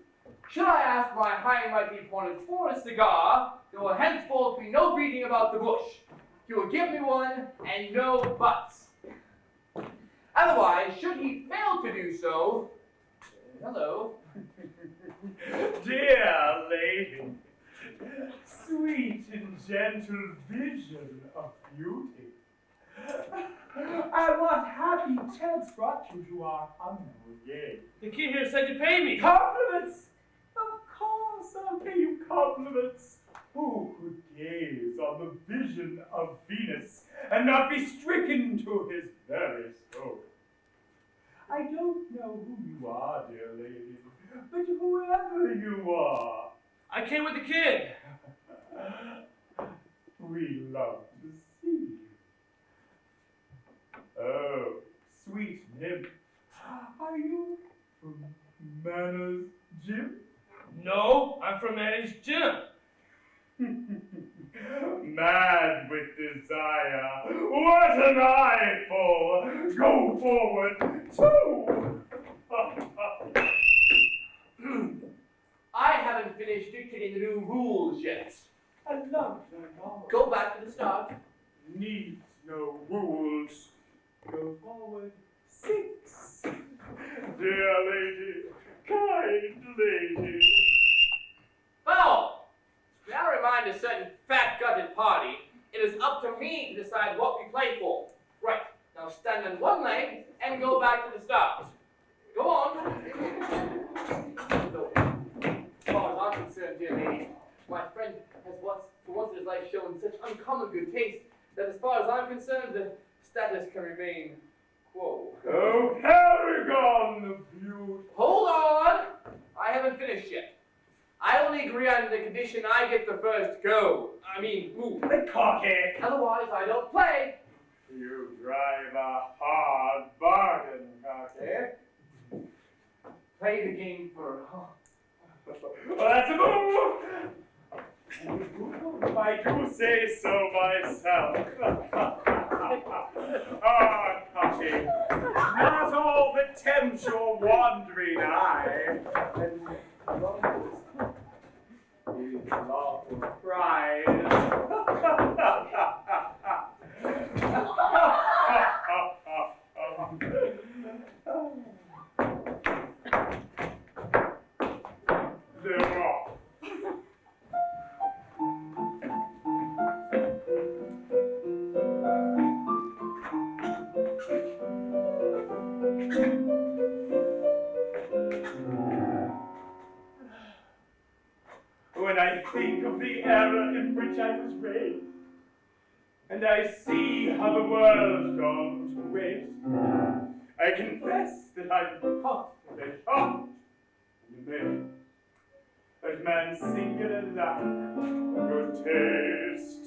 should I ask my high and mighty opponent for a cigar, there will henceforth be no beating about the bush. He will give me one, and no buts. Otherwise, should he fail to do so, hello. Dear lady, sweet and gentle vision of beauty, and what happy chance brought you to our humble game? The kid here said to pay me. Compliments! Of course I'll pay you compliments. Who could gaze on the vision of Venus and not be stricken to his very soul? I don't know who you are, dear lady, but whoever you are, I came with the kid. we love to see you. Oh, sweet nymph, are you from Manners Gym? No, I'm from Manny's gym. Mad with desire, what an eyeful! Go forward, too! I haven't finished dictating the new rules yet. I love that novel. Go back to the start. Needs no rules. Go forward, 6. Dear lady, kind lady. Oh! May I remind a certain fat-gutted party, it is up to me to decide what we play for. Right, now stand on one leg and go back to the start. Go on. So, as far as I'm concerned, dear lady, my friend has for once in his life shown such uncommon good taste that as far as I'm concerned, the status can remain quo. Oh, Paragon of Beauty. Hold on! I haven't finished yet. I only only agree on the condition I get the first go. I mean, move. The cocky. Otherwise, I don't play. You drive a hard bargain, cocky. Play the game for. Well, that's a move! If I do say so myself. Ah, cocky. Not all that tempts your wandering eye. And is lawful prize. They're off. When I think of the era in which I was raised, and I see how the world's gone to waste, I confess that I'm constantly shocked and amazed. As man's singular lack of good taste,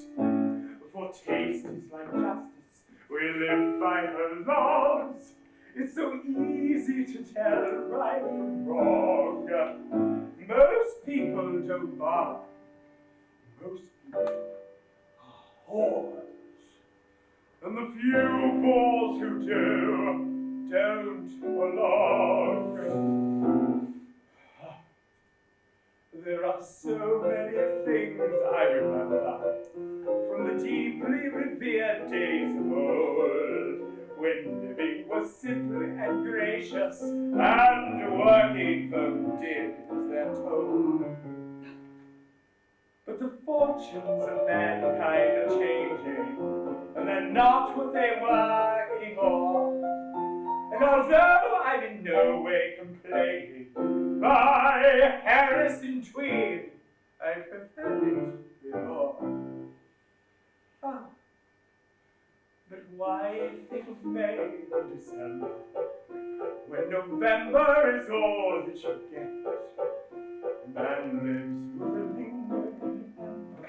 for taste is like justice, we live by her laws. It's so easy to tell right from wrong. Most people don't bother. Most people are whores. And the few balls who do, don't belong. There are so many things I remember from the deeply revered days of old, when living was simple and gracious, and working folk did as they're told. But the fortunes of mankind are changing, and they're not what they were anymore. And although I'm in no way complaining, by Harrison Tweed, I prefer it before. Ah. But why think of May and December, when November is all that you get? Man lives with a lingering ember,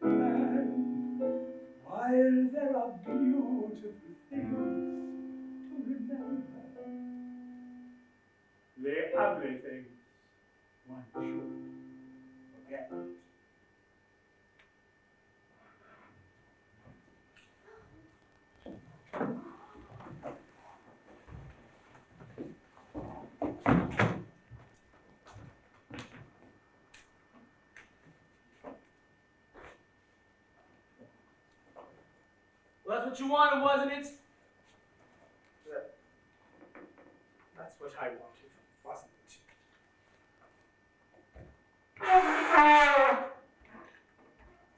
and while there are beautiful things to remember, the ugly things one should forget. Well, that's what you wanted, wasn't it? That's what I wanted, wasn't it?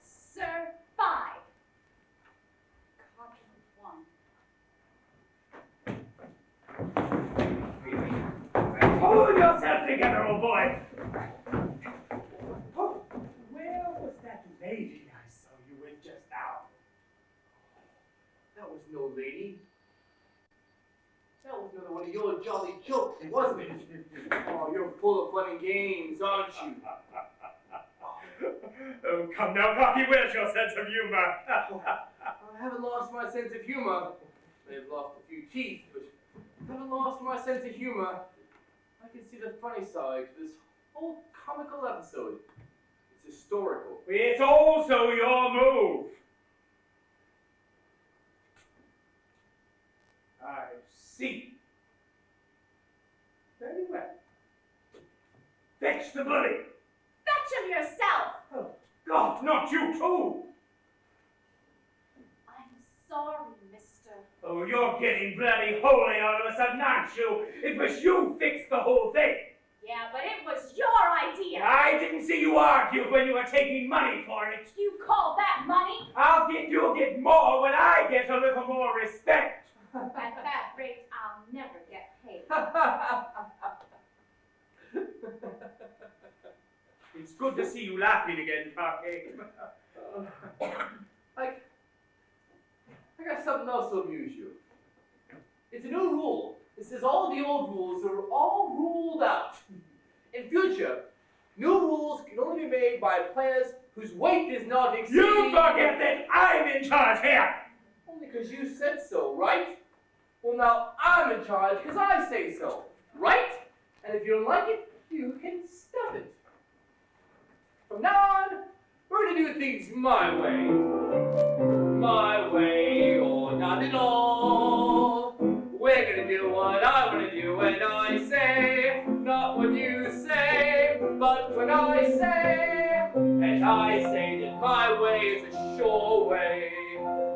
Sir, 5. Copy 1. Pull yourself together, old boy! Oh, where was that lady I saw you with just now? That was no lady. That was another one of your jolly jokes, wasn't it? Oh, you're full of fun and games, aren't you? Oh, come now, Cocky, where's your sense of humor? I haven't lost my sense of humor. May have lost a few teeth, but I haven't lost my sense of humor. I can see the funny side to this whole comical episode. It's historical. It's also your move. I see. Very well. Fetch the bully. Fetch him yourself! Oh, God, not you too. I'm sorry, mister. Oh, you're getting bloody holy all of a sudden, aren't you? It was you fixed the whole thing. Yeah, but it was your idea. I didn't see you argue when you were taking money for it. You call that money? You'll get more when I get a little more respect. At that rate, I'll never get paid. It's good to see you laughing again, Cocky. I got something else to amuse you. It's a new rule. It says all the old rules are all ruled out. In future, New rules can only be made by players whose weight does not exceed... You forget that I'm in charge here! Only because you said so, right? Well, now I'm in charge because I say so, right? And if you don't like it, you can stop it. From now on, we're going to do things my way. My way or not at all. We're going to do what I want to do when I say, not what you say, but what I say. And I say that my way is a sure way.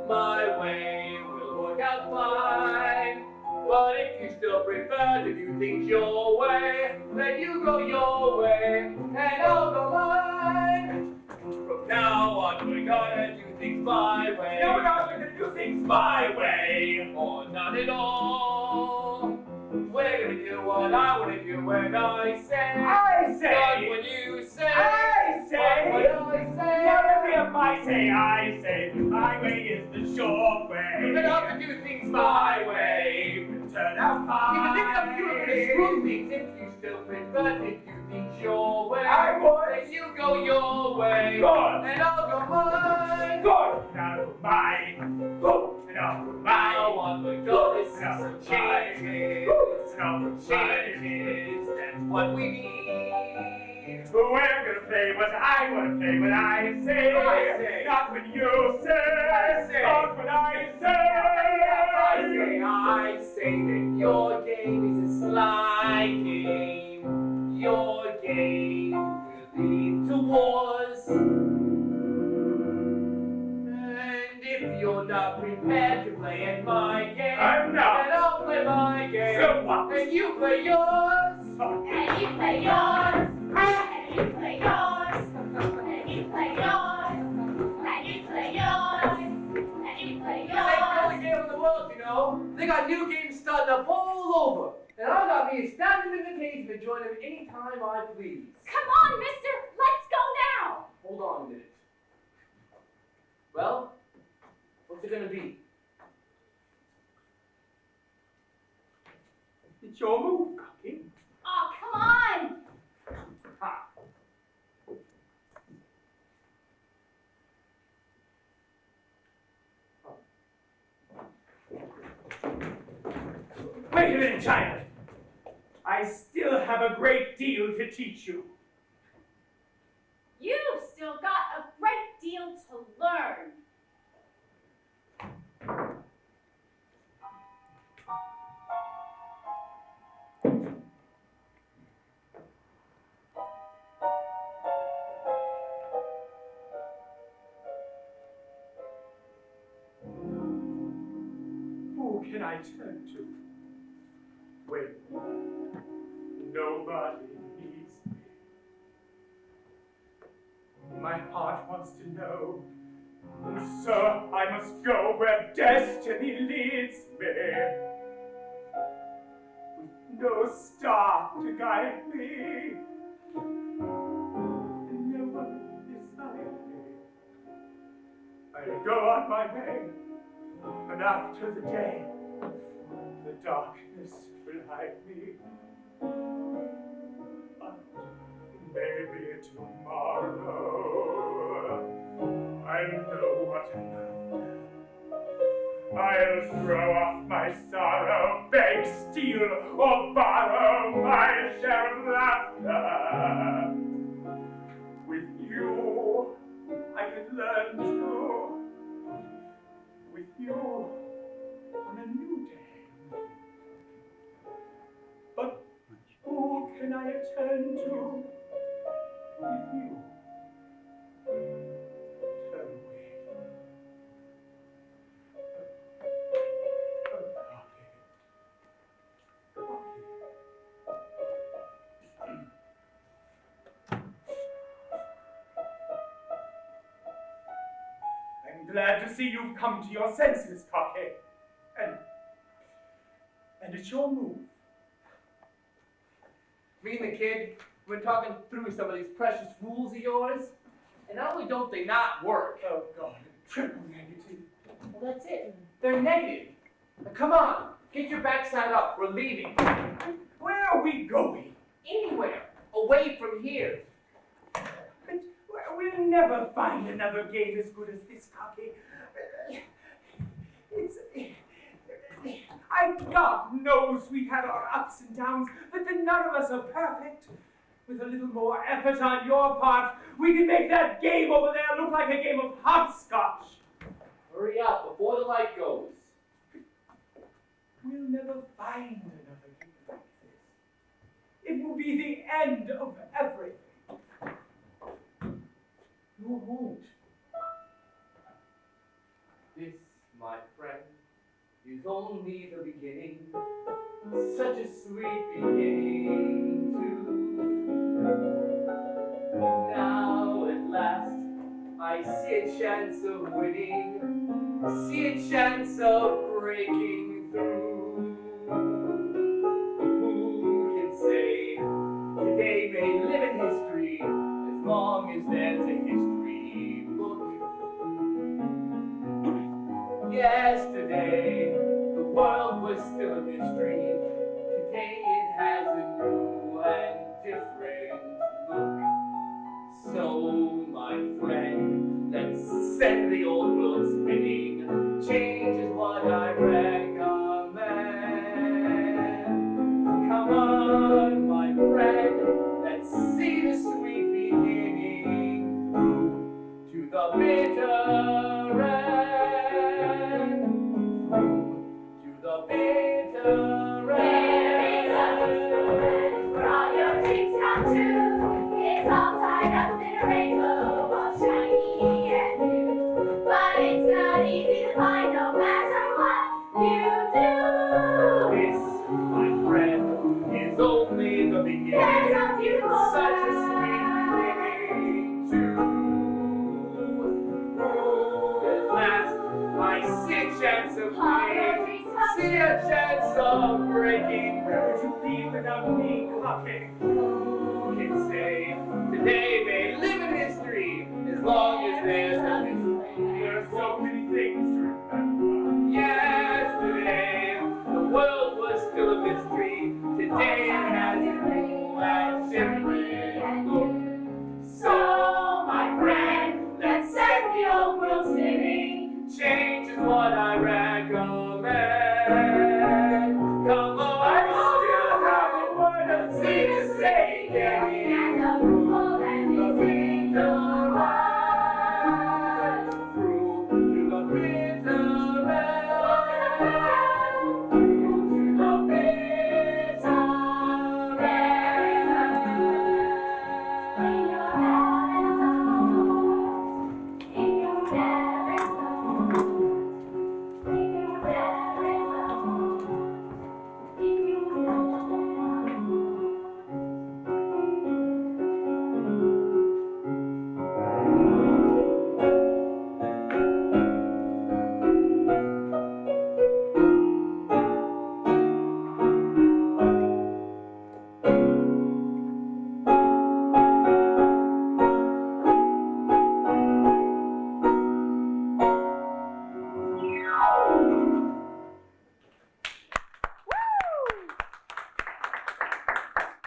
My way will work out fine. But if you still prefer to do things your way, then you go your way, and I'll go mine. From now on, we're gonna do things my way. No, we're not going to do things my way! Or not at all. We're gonna do what I wanna do when I say. I say! Not when you say. I say! Not when I say. None of I say, I say, my way is the sure way. You're gonna have to do things my way. Turn out fine. Even if you're gonna screw things, if you still prefer to do things your way, I would. then you go your way. Good. And I'll go mine. Good. Now go mine. Good. Now go Now mine. on we're gonna see some changes. Now go Changes, that's what we need. We're gonna play what I wanna play when I say. I say. Not when you say. I say. Not when I say. I say that your game is a sly game. Your game will lead to wars. And if you're not prepared to play at my game, I'm not. then I'll play my game. So what? And you play yours. And you play yours. And you play yours. And you play yours. And you play yours. And you play This ain't the only yours. game in the world, you know. They got new games starting up all over. And I got me a standing invitation to join them anytime I please. Come on, mister. Let's go now. Hold on a minute. Well, what's it gonna be? It's your move, Cocky. Oh, come on. Ha. Wait a minute, child. I still have a great deal to teach you. You've still got a great deal to learn. Who can I turn to when nobody needs me? My heart wants to know, so I must go where destiny leads me. With no star to guide me, and no one beside me. I'll go on my way. And after the day, the darkness will hide me. But maybe tomorrow, I'll know what I'm after. I'll throw off my sorrow, beg, steal, or borrow my share of laughter. With you, I can learn to. With you on a new day. But who can I turn to with you? Turn away. I'm glad to see you've come to your senses, Cocky. And it's your move. Me and the kid, we're talking through some of these precious rules of yours, and not only don't they not work, Oh, God, triple negative. well, that's it. They're negative. Now, come on, get your backside up. We're leaving. Where are we going? Anywhere away from here. never find another game as good as this, Cocky. God knows we've had our ups and downs, but then none of us are perfect. With a little more effort on your part, we can make that game over there look like a game of hopscotch. Hurry up before the light goes. We'll never find another game like this. It will be the end of everything. You won't. This, my friend, is only the beginning. Such a sweet beginning, too. Now, at last, I see a chance of winning, see a chance of breaking through. Who can say today may live in history as long as there's a history book? Yesterday, the world was still a mystery. Today it has a new and different look. So, my friend, let's send the old world spinning. Change is what I recommend. Come on, my friend, let's see the sweet beginning through to the bitter end. To the bitter end. Where all your dreams come true. It's all tied up in a rainbow, all shiny and new. But it's not easy to find no matter what you do. This, my friend, is only the beginning. There's a beautiful Such a sweet beginning, too. At last, I see a chance of All your winning, dreams come see a chance of breaking. Where would you be without me, Cocky? Who can say today may